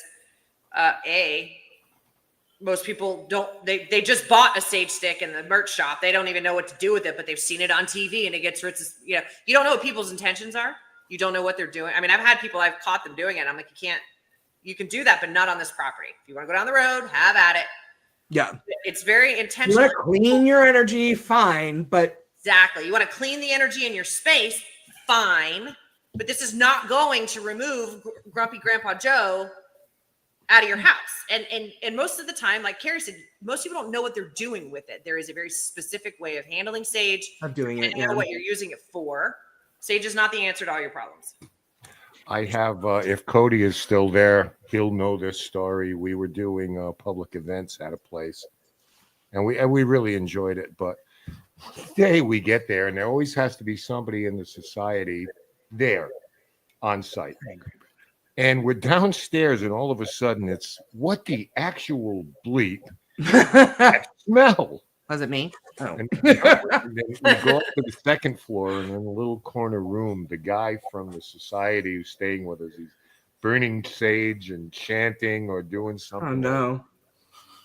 B: most people they just bought a sage stick in the merch shop. They don't even know what to do with it, but they've seen it on TV and it gets rid of, you don't know what people's intentions are. You don't know what they're doing. I mean, I've caught them doing it. I'm like, you can do that, but not on this property. If you want to go down the road, have at it.
A: Yeah.
B: It's very intentional.
A: You want to clean your energy, fine, but.
B: Exactly. You want to clean the energy in your space, fine. But this is not going to remove Grumpy Grandpa Joe out of your house. And most of the time, like Carrie said, most people don't know what they're doing with it. There is a very specific way of handling sage.
A: Of doing it,
B: know what you're using it for. Sage is not the answer to all your problems.
C: I have, if Cody is still there, he'll know this story. We were doing public events at a place, and we really enjoyed it. But the day we get there, and there always has to be somebody in the society there on site. And we're downstairs, and all of a sudden, it's what the actual bleep that smell.
A: Was it me? Oh.
C: And then we go up to the second floor, and in a little corner room, the guy from the society who's staying with us, he's burning sage and chanting or doing something.
A: Oh, no.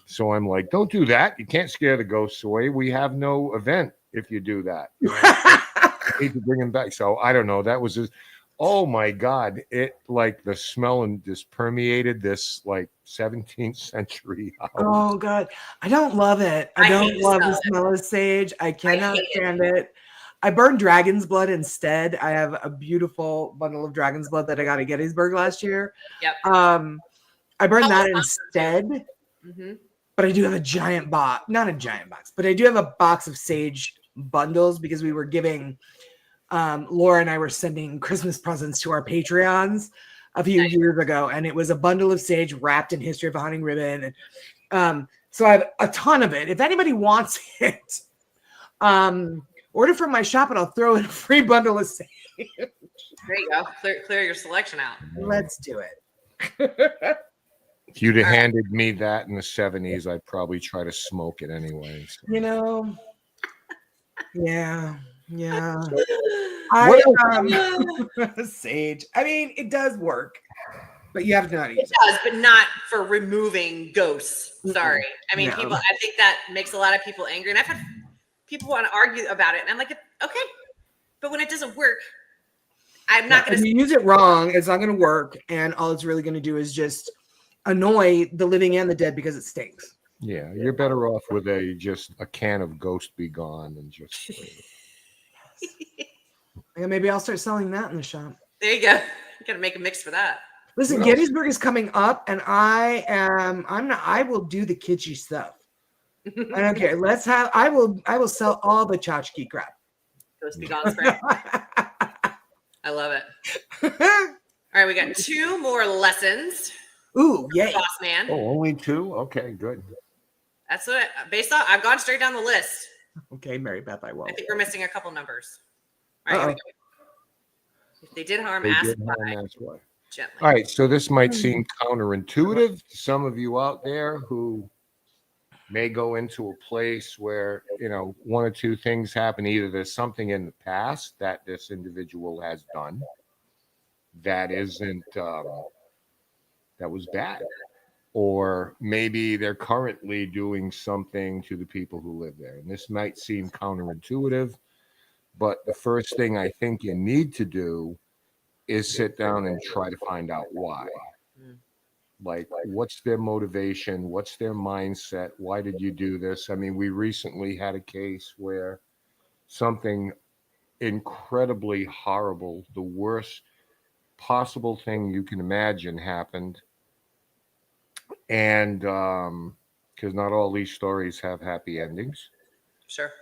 C: So I'm like, don't do that. You can't scare the ghosts away. We have no event if you do that. I need to bring him back. So I don't know. That was just, oh my God. It like the smell and just permeated this like 17th century house.
A: Oh God. I don't love it. I don't love the smell of sage. I cannot stand it. I burned dragon's blood instead. I have a beautiful bundle of dragon's blood that I got at Gettysburg last year.
B: Yep.
A: I burned that instead.
B: Mm-hmm.
A: But I do have a giant box, not a giant box, but I do have a box of sage bundles because we were giving, Laura and I were sending Christmas presents to our Patreons a few years ago. And it was a bundle of sage wrapped in History of a Hunting Ribbon. And, so I have a ton of it. If anybody wants it, order from my shop and I'll throw in a free bundle of sage.
B: There you go. Clear your selection out.
A: Let's do it.
C: If you'd have handed me that in the 70s, I'd probably try to smoke it anyway. So.
A: Yeah. Sage. I mean, it does work, but you have to not use it.
B: It does, but not for removing ghosts. Sorry. I mean, people, I think that makes a lot of people angry. And I've had people want to argue about it. And I'm like, okay, but when it doesn't work, I'm not going to.
A: If you use it wrong, it's not going to work. And all it's really going to do is just annoy the living and the dead because it stinks.
C: Yeah, you're better off with just a can of Ghost Be Gone and just.
A: Yeah, maybe I'll start selling that in the shop.
B: There you go. You got to make a mix for that.
A: Listen, Gettysburg is coming up, and I will do the kitschy stuff. I don't care. I will sell all the tchotchke crap.
B: Ghost Be Gone spray. I love it. All right, we got 2 more lessons.
A: Ooh, yay.
B: Boss man.
C: Oh, only 2? Okay, good.
B: That's what based on I've gone straight down the list.
A: Okay, Mary Beth, I will.
B: I think we're missing a couple numbers. All right. If they did harm, ask why. Gently.
C: All right, so this might seem counterintuitive to some of you out there who may go into a place where, 1 or 2 things happen. Either there's something in the past that this individual has done that isn't that was bad, or maybe they're currently doing something to the people who live there. And this might seem counterintuitive, but the first thing I think you need to do is sit down and try to find out why. Like, what's their motivation? What's their mindset? Why did you do this? I mean, we recently had a case where something incredibly horrible, the worst possible thing you can imagine happened. And because not all these stories have happy endings.
B: Sure.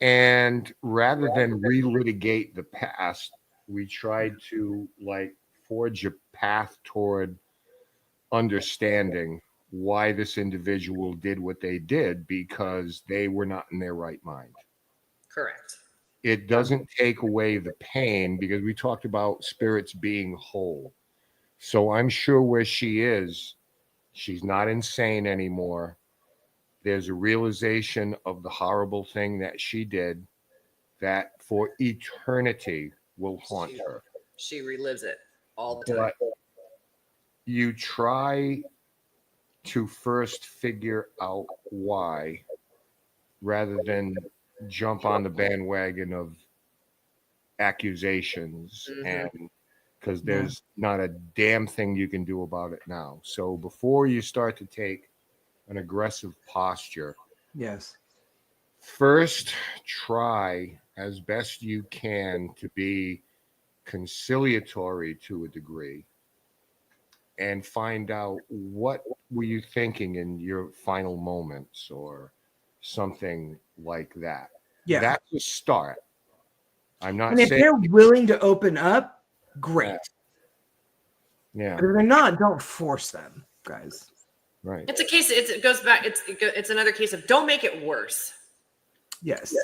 C: And rather than relitigate the past, we tried to like forge a path toward understanding why this individual did what they did, because they were not in their right mind.
B: Correct.
C: It doesn't take away the pain, because we talked about spirits being whole. So I'm sure where she is, she's not insane anymore. There's a realization of the horrible thing that she did that for eternity will haunt her.
B: She relives it all the time.
C: But you try to first figure out why, rather than jump on the bandwagon of accusations, and because there's not a damn thing you can do about it now. So before you start to take an aggressive posture,
A: Yes.
C: first try as best you can to be conciliatory to a degree, and find out what were you thinking in your final moments or something like that.
A: Yeah.
C: That's a start. I'm not
A: And if
C: saying
A: they're willing to open up, great.
C: Yeah.
A: But if they're not, don't force them, guys.
C: Right.
B: It's a case. It goes back. It's another case of don't make it worse.
A: Yes.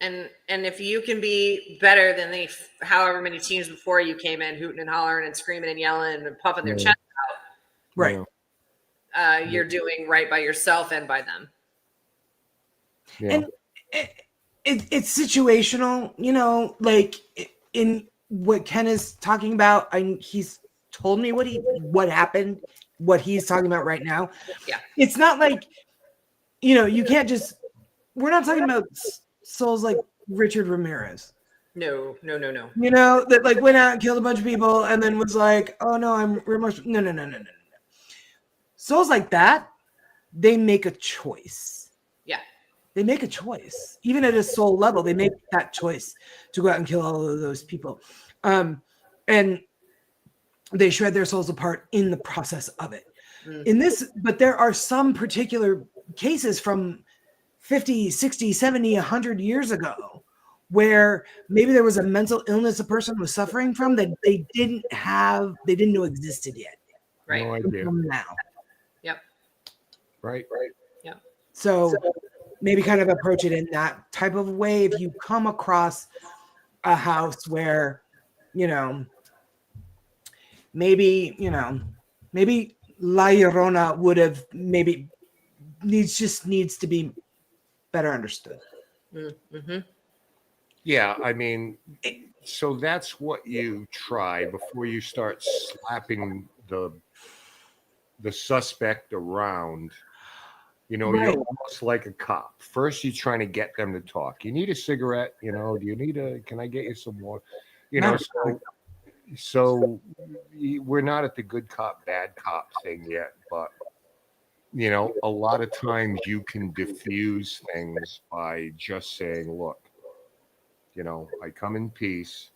B: And if you can be better than the however many teams before you came in, hooting and hollering and screaming and yelling and puffing their chest out,
A: Right.
B: You're doing right by yourself and by them.
C: Yeah.
A: And it's situational, you know, like in what Ken is talking about. He's told me what happened, what he's talking about right now.
B: Yeah.
A: It's not like, you know, you can't just, we're not talking about souls like Richard Ramirez.
B: No.
A: You know, that like went out and killed a bunch of people and then was like, oh no, I'm remorseful. No. Souls like that, they make a choice.
B: Yeah.
A: They make a choice. Even at a soul level, they make that choice to go out and kill all of those people. And they shred their souls apart in the process of it. In this, but there are some particular cases from 50, 60, 70, 100 years ago where maybe there was a mental illness a person was suffering from that they didn't know existed yet.
B: Right.
C: No idea.
A: Now.
B: Yep.
C: Right.
B: Yep.
A: So maybe kind of approach it in that type of way. If you come across a house where, you know, maybe La Llorona would have needs to be better understood.
B: Mm-hmm.
C: Yeah, I mean, so that's what you try before you start slapping the suspect around. You know,
A: Right.
C: you're almost like a cop. First, you're trying to get them to talk. You need a cigarette, you know, can I get you some more? You know, so we're not at the good cop, bad cop thing yet, but you know, a lot of times you can diffuse things by just saying, look, you know, I come in peace.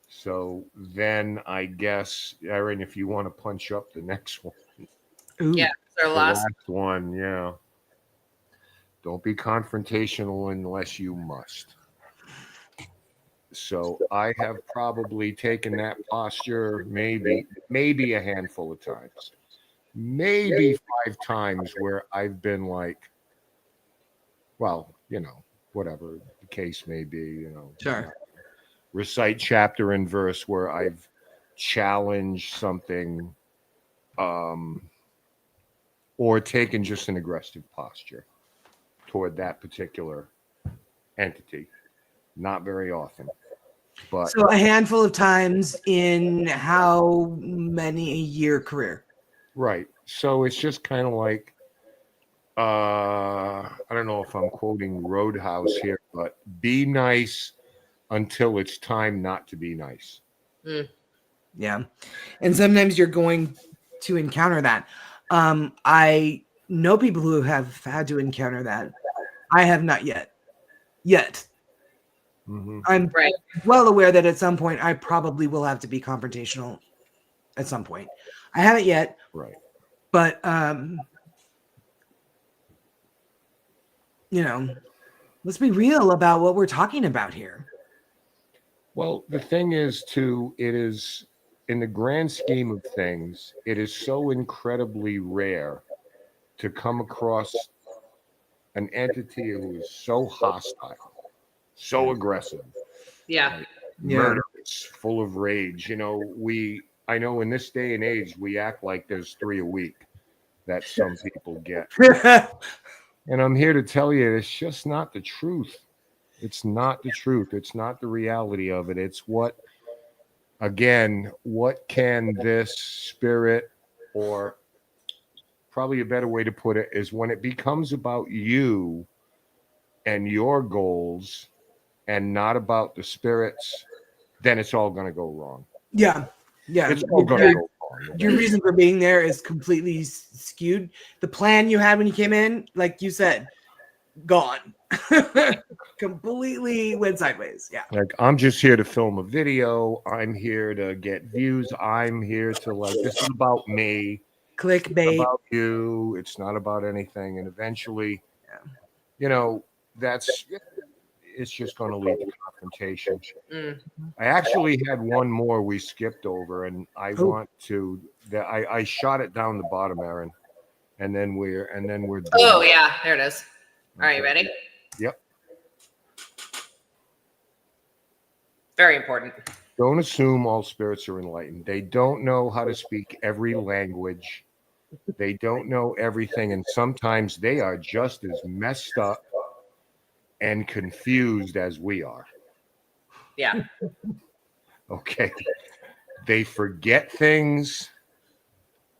C: So then I guess, Erin, if you want to punch up the next one.
A: Ooh.
B: Yeah, it's our
C: The
B: last
C: one, yeah. Don't be confrontational unless you must. So I have probably taken that posture maybe a handful of times. Maybe 5 times where I've been like, well, you know, whatever the case may be, you know.
A: Sure.
C: Recite chapter and verse where I've challenged something or taken just an aggressive posture toward that particular entity. Not very often. But
A: So a handful of times in how many a year career?
C: right. So it's just kind of like I don't know if I'm quoting Roadhouse here, but be nice until it's time not to be nice.
A: Yeah. And sometimes you're going to encounter that. I know people who have had to encounter that. I have not yet.
C: Mm-hmm.
A: I'm well aware that at some point I probably will have to be confrontational at some point. I haven't yet.
C: Right.
A: But let's be real about what we're talking about here.
C: Well, the thing is, too, it is, in the grand scheme of things, it is so incredibly rare to come across an entity who is so hostile, so aggressive, murderous, full of rage. I know in this day and age, we act like there's 3 a week that some people get. And I'm here to tell you, it's just not the truth. It's not the truth. It's not the reality of it. It's what can this spirit, or probably a better way to put it is, when it becomes about you and your goals and not about the spirits, then it's all going to go wrong.
A: Yeah.
C: It's all going to go wrong.
A: Your reason for being there is completely skewed. The plan you had when you came in, like you said, gone. Completely went sideways. Yeah.
C: Like, I'm just here to film a video. I'm here to get views. I'm here to, this is about me.
A: Clickbait.
C: It's about you. It's not about anything. And eventually, it's just going to lead to confrontation. I actually had one more we skipped over, and I shot it down the bottom, Aaron, and then we're done.
B: Oh yeah, there it is. All right, you ready?
C: Yep.
B: Very important.
C: Don't assume all spirits are enlightened. They don't know how to speak every language. They don't know everything, and sometimes they are just as messed up and confused as we are.
B: Yeah.
C: Okay. They forget things,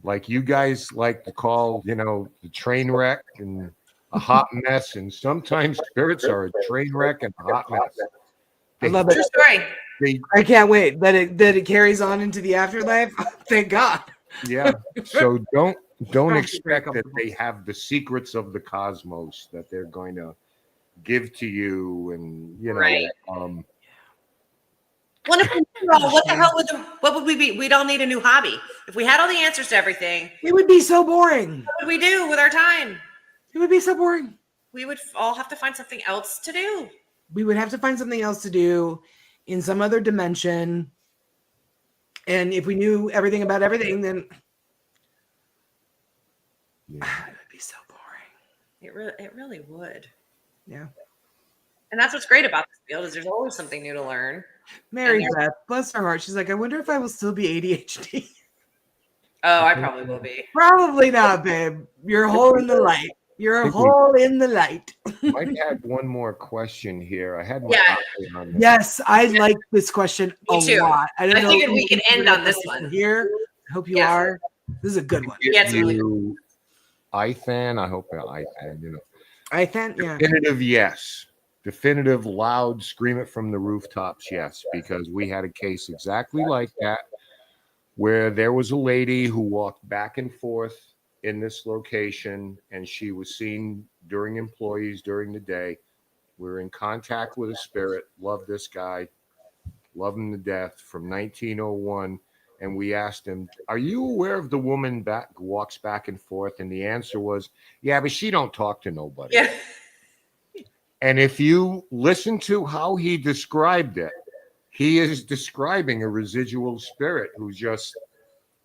C: like you guys like to call, the train wreck and a hot mess. And sometimes spirits are a train wreck and a hot mess.
A: I love it.
B: True story.
A: I can't wait that it carries on into the afterlife. Thank God.
C: Yeah. So don't expect that they have the secrets of the cosmos that they're going to give to you, and
B: right. What would we be? We'd all need a new hobby. If we had all the answers to everything,
A: it would be so boring.
B: What would we do with our time?
A: It would be so boring.
B: We would all have to find something else to do.
A: We would have to find something else to do in some other dimension. And if we knew everything about everything, then it would be so boring.
B: It really would.
A: Yeah.
B: And that's what's great about this field, is there's always something new to learn.
A: Mary Beth, bless her heart, she's like, I wonder if I will still be ADHD.
B: Oh, I probably will be.
A: Probably not, babe. You're a hole in the light. You're a hole in the light.
C: I had one more question here. I had one.
A: Yes, I like this question a lot.
B: I figured we can end on this one
A: here. I hope you are. This is a good one.
B: Yeah, it's really good.
C: Ithan, I hope Ithan,
A: Ithan, yeah.
C: Definitive yes. Definitive, loud, scream it from the rooftops, yes, because we had a case exactly like that, where there was a lady who walked back and forth in this location, and she was seen during employees during the day. We're in contact with a spirit. Love this guy. Love him to death, from 1901. And we asked him, are you aware of the woman who walks back and forth? And the answer was, yeah, but she don't talk to nobody.
B: Yeah.
C: And if you listen to how he described it, he is describing a residual spirit who's just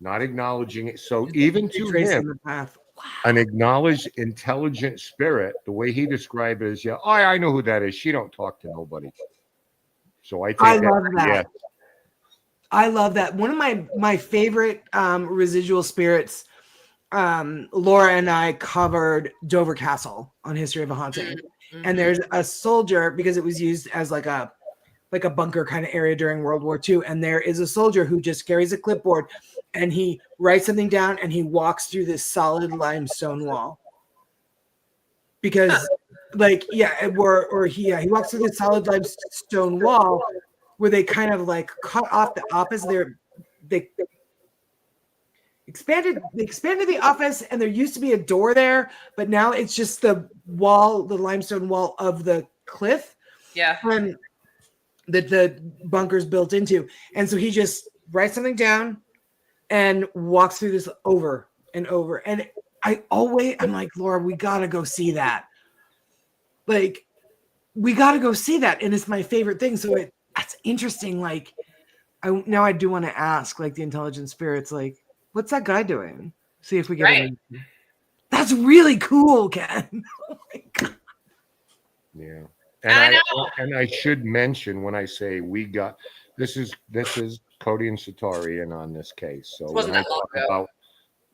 C: not acknowledging it. So even to him, an acknowledged intelligent spirit, the way he described it is, yeah, I know who that is. She don't talk to nobody. So I
A: love that. Yeah. I love that. One of my favorite residual spirits, Laura and I covered Dover Castle on History of a Haunting. Mm-hmm. And there's a soldier, because it was used as like a bunker kind of area during World War II. And there is a soldier who just carries a clipboard and he writes something down and he walks through this solid limestone wall. Because he walks through this solid limestone wall where they kind of like cut off the office. They expanded the office, and there used to be a door there, but now it's just the wall, the limestone wall of the cliff.
B: Yeah.
A: That the bunker's built into. And so he just writes something down and walks through this over and over. And I'm like, Laura, we got to go see that. Like, we got to go see that. And it's my favorite thing. So that's interesting. Like, now I do want to ask, like, the intelligent spirits, like, what's that guy doing? See if we get him. That's really cool, Ken. Oh my God.
C: Yeah. And I should mention when I say we got this is Cody and Satari in on this case. So when I talk about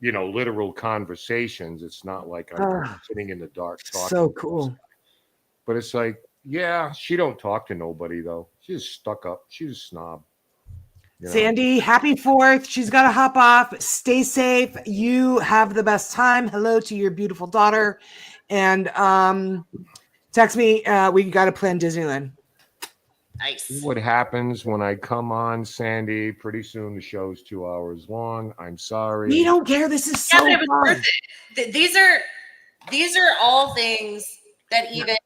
C: literal conversations, it's not like I'm sitting in the dark talking.
A: So cool.
C: But it's like, yeah, she don't talk to nobody though. She's stuck up. She's a snob.
A: Sandy, happy 4th. She's got to hop off. Stay safe. You have the best time. Hello to your beautiful daughter. And text me. We got to plan Disneyland.
B: Nice.
C: What happens when I come on, Sandy? Pretty soon the show's 2 hours long. I'm sorry.
A: We don't care. This is so fun.
B: These are all things that even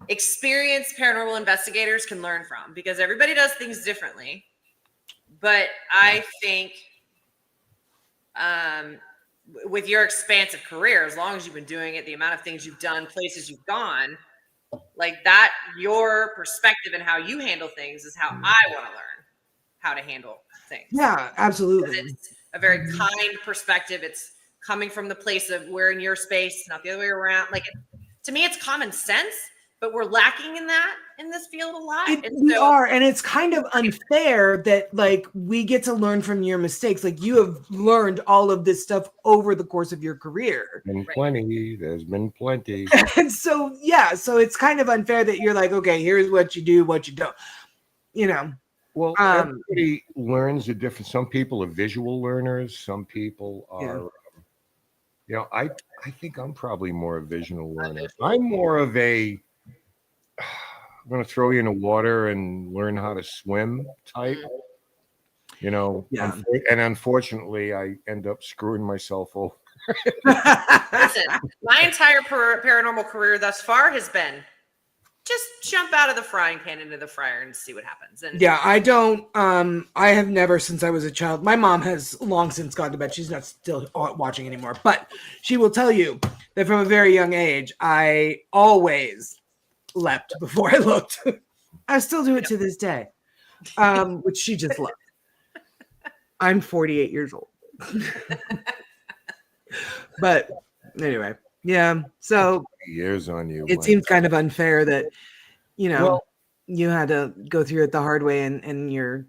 B: experienced paranormal investigators can learn from, because everybody does things differently. But I think with your expansive career, as long as you've been doing it, the amount of things you've done, places you've gone, like that, your perspective and how you handle things is how I want to learn how to handle things.
A: Yeah, absolutely.
B: It's a very kind perspective. It's coming from the place of we're in your space, not the other way around. Like, to me, it's common sense, but we're lacking in that in this field a lot.
A: We are, and it's kind of unfair that like we get to learn from your mistakes. Like, you have learned all of this stuff over the course of your career.
C: There's been plenty.
A: And so so it's kind of unfair that you're like, okay, here's what you do, what you don't.
C: Well, everybody learns a different. Some people are visual learners. Some people are. I think I'm probably more a visual learner. I'm more of a I'm going to throw you in the water and learn how to swim type, and unfortunately I end up screwing myself over.
B: Listen, my entire paranormal career thus far has been just jump out of the frying pan into the fryer and see what happens. And
A: I have never, since I was a child, my mom has long since gone to bed. She's not still watching anymore, but she will tell you that from a very young age, I always leapt before I looked. I still do it to this day, which she just loved. I'm 48 years old. But anyway, so
C: years on you.
A: It seems kind of unfair that you had to go through it the hard way, and you're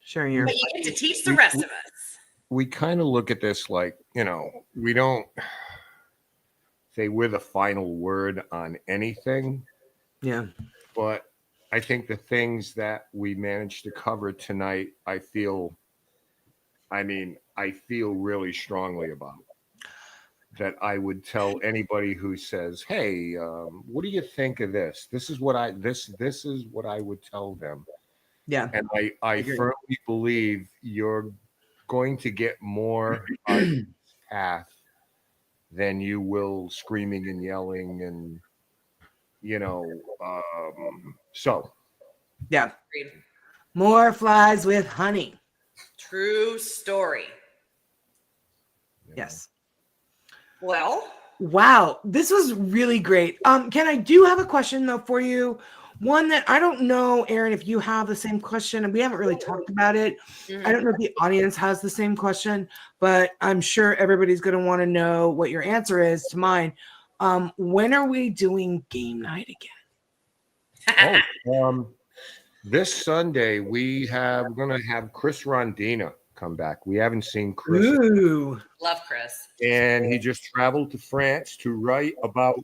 A: sharing your.
B: But you get to teach the rest of us.
C: We kind of look at this like we don't say we're the final word on anything.
A: Yeah.
C: But I think the things that we managed to cover tonight, I feel really strongly about. That I would tell anybody who says, "Hey, what do you think of this?" This is what I would tell them.
A: Yeah.
C: And I firmly believe you're going to get more on this path than you will screaming and yelling and so
A: yeah. More flies with honey.
B: True story.
A: Yes.
B: Well,
A: wow, this was really great. Ken, I do have a question though for you. One that I don't know, Aaron, if you have the same question, and we haven't really talked about it. I don't know if the audience has the same question, but I'm sure everybody's going to want to know what your answer is to mine. When are we doing game night again?
C: This Sunday we're going to have Chris Rondina come back. We haven't seen Chris.
A: Ooh.
B: Love Chris.
C: And he just traveled to France to write about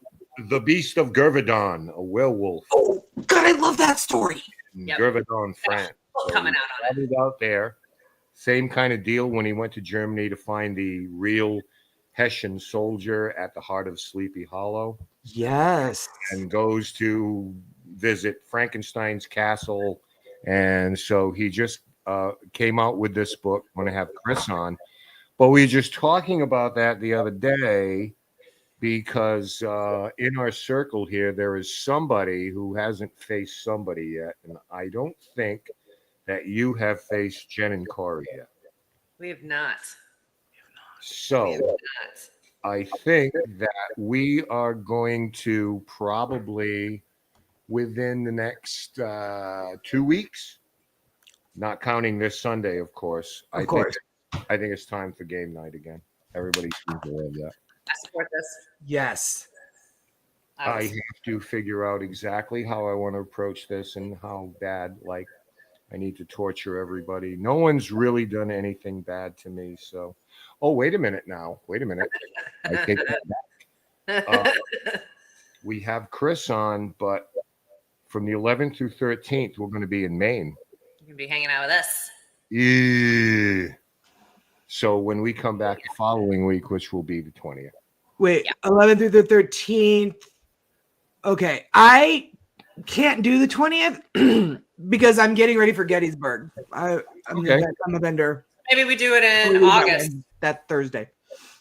C: the Beast of Gurvidon, a werewolf.
A: Oh, God, I love that story.
C: Gurvidon, France.
B: Coming out on it.
C: Out there. Same kind of deal when he went to Germany to find the real Hessian soldier at the heart of Sleepy Hollow.
A: Yes.
C: And goes to visit Frankenstein's castle. And so he just came out with this book. I'm going to have Chris on. But we were just talking about that the other day because in our circle here, there is somebody who hasn't faced somebody yet. And I don't think that you have faced Jen and Corey yet.
B: We have not.
C: So I think that we are going to probably within the next 2 weeks, not counting this Sunday, of course.
A: Of course.
C: I think it's time for game night again. Everybody seems to love that.
B: I support this.
A: Yes.
C: I have to figure out exactly how I want to approach this and how bad, like, I need to torture everybody. No one's really done anything bad to me. So, oh, wait a minute now. Wait a minute. I take that back. We have Chris on, but from the 11th through 13th, we're going to be in Maine.
B: You can be hanging out with us.
C: Yeah. So when we come back the following week, which will be the 20th.
A: Wait, 11th through the 13th. Okay, I can't do the 20th because I'm getting ready for Gettysburg. I'm a vendor.
B: Maybe we do it in August.
A: That Thursday.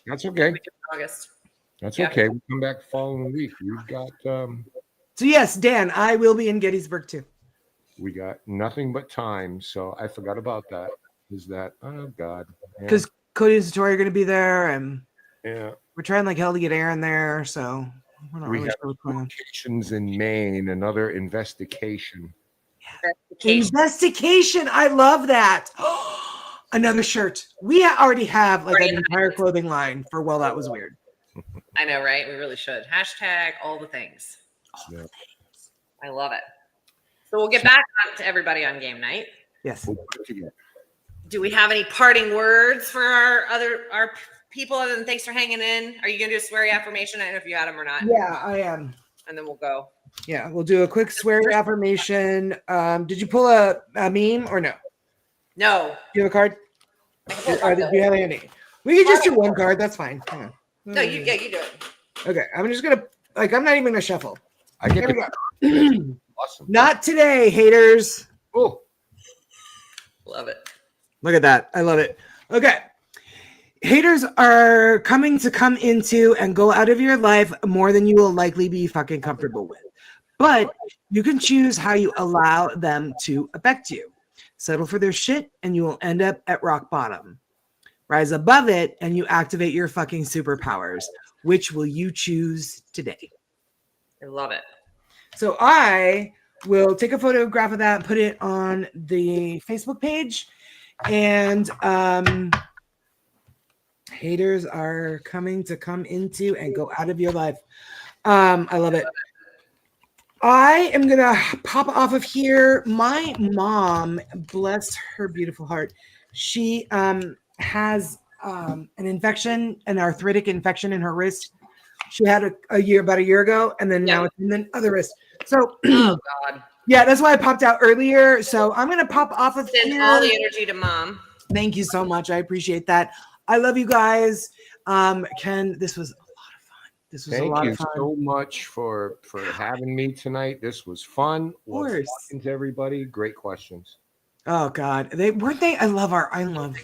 C: That's okay.
B: We do it in August.
C: That's okay. We'll come back the following week. We've got
A: So yes, Dan, I will be in Gettysburg too.
C: we got nothing but time. So I forgot about that. Is that oh God.
A: Because Cody and Satori are gonna be there and
C: we're
A: trying like hell to get Aaron there, so we're not
C: we
A: really
C: have
A: sure what's going on.
C: locations in Maine, another investigation.
A: Investigation. I love that. Another shirt. We already have like an entire clothing line for Well, That Was Weird.
B: I know, right? We really should. Hashtag all the things.
C: Yeah.
B: I love it. So we'll get back to everybody on game night.
A: Yes.
C: We'll put it together.
B: Do we have any parting words for our people other than thanks for hanging in? Are you going to do a sweary affirmation? I don't know if you had them or not.
A: Yeah, I am.
B: And then we'll go.
A: Yeah, we'll do a quick swearing affirmation. Did you pull a meme or no?
B: No.
A: Do you have a card? Or do you have any? We can just do one card. That's fine.
B: No, you do it.
A: Okay, I'm just gonna I'm not even gonna shuffle.
C: I get
A: Here we go.
C: Awesome.
A: Not today, haters.
C: Oh,
B: Love it.
A: Look at that. I love it. Okay. Haters are coming to come into and go out of your life more than you will likely be fucking comfortable with. But you can choose how you allow them to affect you. Settle for their shit and you will end up at rock bottom. Rise above it and you activate your fucking superpowers. Which will you choose today?
B: I love it.
A: So I will take a photograph of that and put it on the Facebook page. And haters are coming to come into and go out of your life. I love it. I am going to pop off of here. My mom, bless her beautiful heart, she has an infection, an arthritic infection in her wrist. She had about a year ago, and then now it's in the other wrist. So,
B: oh God. Yeah,
A: that's why I popped out earlier. So I'm going to pop off of
B: Send
A: here.
B: all the energy to mom.
A: Thank you so much. I appreciate that. I love you guys. Ken, this was a lot of fun. This was a lot of fun.
C: Thank you so much for having me tonight. This was fun.
A: Of course.
C: Talking to everybody. Great questions.
A: Oh God, they weren't they? I love our audience.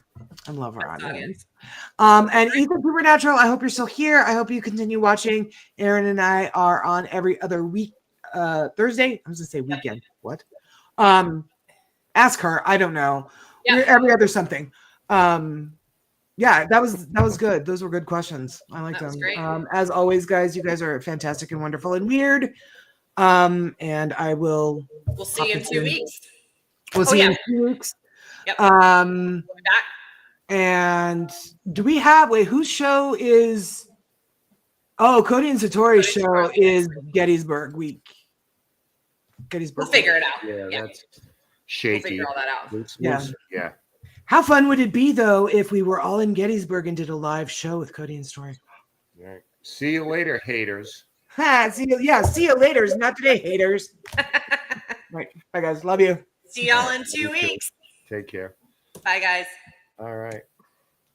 A: And Ethan Supernatural, I hope you're still here. I hope you continue watching. Aaron and I are on every other week. Thursday. I was gonna say weekend. What? Ask her. I don't know.
B: Yeah.
A: Every other something. Yeah, that was good. Those were good questions. I like them.
B: Great.
A: As always, guys, you guys are fantastic and wonderful and weird. And I will.
B: We'll see you in 2 weeks.
A: We'll see you in 2 weeks.
B: Yep.
A: We'll
B: be back.
A: And do we have whose show is? Oh, Cody and Satori's show is Gettysburg week. Gettysburg.
B: We'll figure it out.
C: Yeah, that's shaky.
B: We'll figure all that out.
C: Yeah.
A: How fun would it be though if we were all in Gettysburg and did a live show with Cody and Story?
C: All right. See you later, haters.
A: See you later. Not today, haters. Right. Bye guys. Love you.
B: See y'all in 2 weeks.
C: Take care.
B: Bye guys.
C: All right.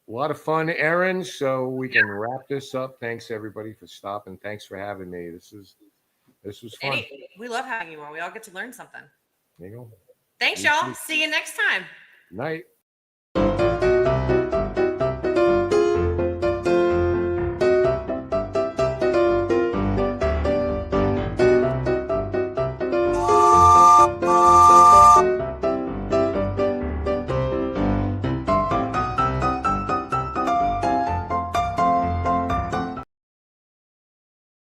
C: A lot of fun, Aaron. So we can wrap this up. Thanks everybody for stopping. Thanks for having me. This was fun.
B: We love having you on. We all get to learn something.
C: There you go.
B: Thanks, y'all. See you next time.
C: Night.